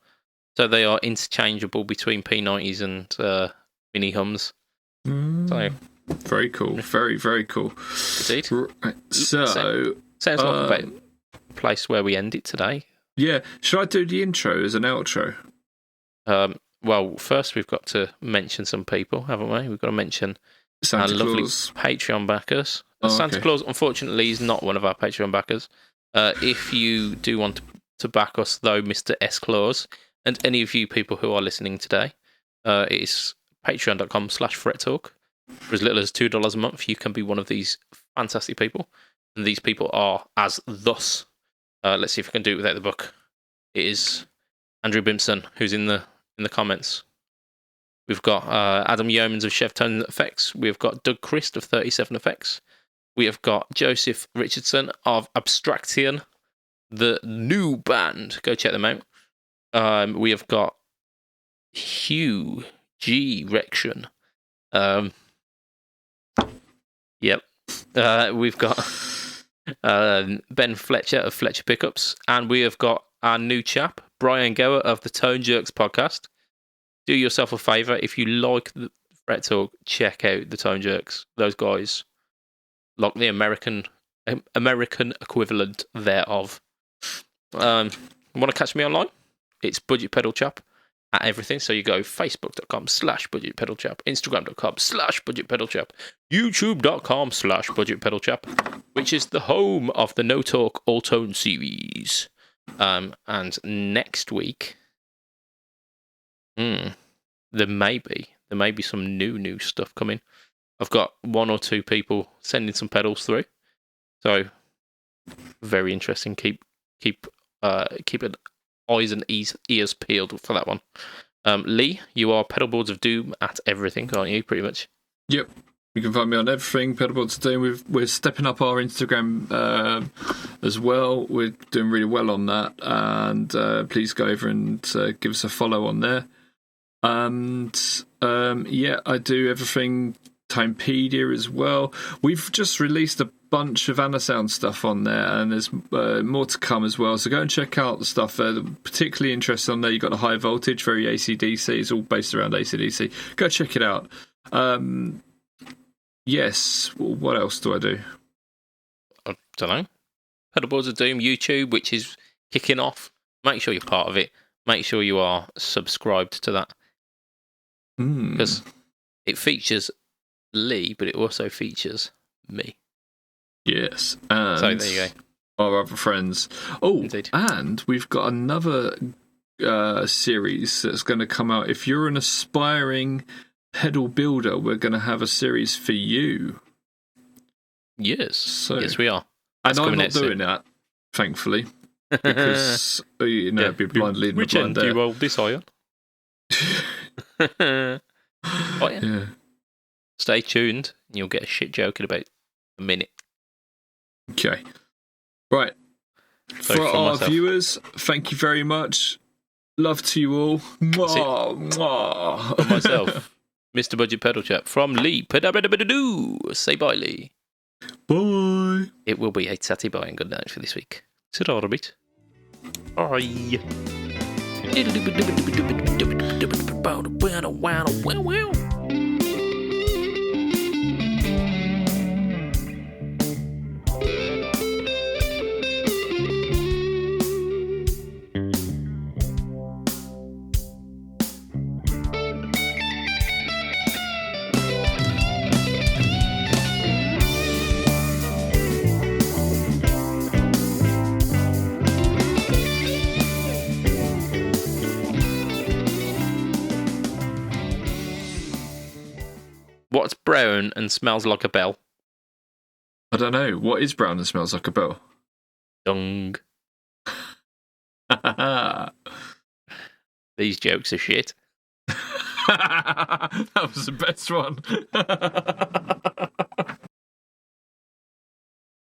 So they are interchangeable between P90s and mini hums. So very cool, very very cool. Indeed. Right, so sounds like about a place where we end it today. Yeah, should I do the intro as an outro? Well, first we've got to mention some people, haven't we? We've got to mention Santa our lovely Claus. Patreon backers. Oh, Santa okay. Claus, unfortunately, is not one of our Patreon backers. If you do want to back us, though, Mr. S. Claus, and any of you people who are listening today, it's patreon.com/frettalk. For as little as $2 a month, you can be one of these fantastic people. And these people are as thus. Let's see if we can do it without the book. It is Andrew Bimson, who's in the comments. We've got Adam Yeomans of Chevtone Effects. We've got Doug Christ of 37 Effects. We have got Joseph Richardson of Abstraction, the new band. Go check them out. We have got Hugh G. Rection. Yep. We've got Ben Fletcher of Fletcher Pickups. And we have got our new chap, Brian Gower of the Tone Jerks podcast. Do yourself a favour, if you like the Fret Talk, check out the Tone Jerks. Those guys, like the American equivalent thereof. Want to catch me online? It's BudgetPedalChap at everything. So you go facebook.com/BudgetPedalChap, Instagram.com/BudgetPedalChap, YouTube.com/BudgetPedalChap, which is the home of the No Talk All Tone series. And next week, there may be some new stuff coming. I've got one or two people sending some pedals through, so very interesting. Keep an eyes and ears peeled for that one. Lee, you are Pedalboards of Doom at everything, aren't you? Pretty much. Yep. You can find me on everything Pedalboards of Doom. We're stepping up our Instagram as well. We're doing really well on that, and please go over and give us a follow on there. And I do everything Timepedia as well. We've just released a bunch of Anasound stuff on there, and there's more to come as well. So go and check out the stuff there. Particularly interested on there, you've got a High Voltage, very AC/DC. It's all based around AC/DC. Go check it out. Yes. What else do I do? I don't know. Pedalboards of Doom YouTube, which is kicking off. Make sure you're part of it. Make sure you are subscribed to that. Because it features Lee, but it also features me. Yes. And so there you go. Our other friends. Oh, Indeed. And we've got another series that's going to come out. If you're an aspiring pedal builder, we're going to have a series for you. Yes. Yes, we are. And I'm not doing that, thankfully. Because, it'd be blind leading Which the blind end do you hold this iron? Oh, yeah. Stay tuned, and you'll get a shit joke in about a minute. Okay. Right. So for our viewers, thank you very much. Love to you all. Mwah, mwah. For myself, Mr. Budget Pedal Chap from Lee. Say bye, Lee. Bye. It will be a tatty bye and good night for this week. Sit on a bit. Bye. What's brown and smells like a bell? I don't know. What is brown and smells like a bell? Dung. These jokes are shit. That was the best one.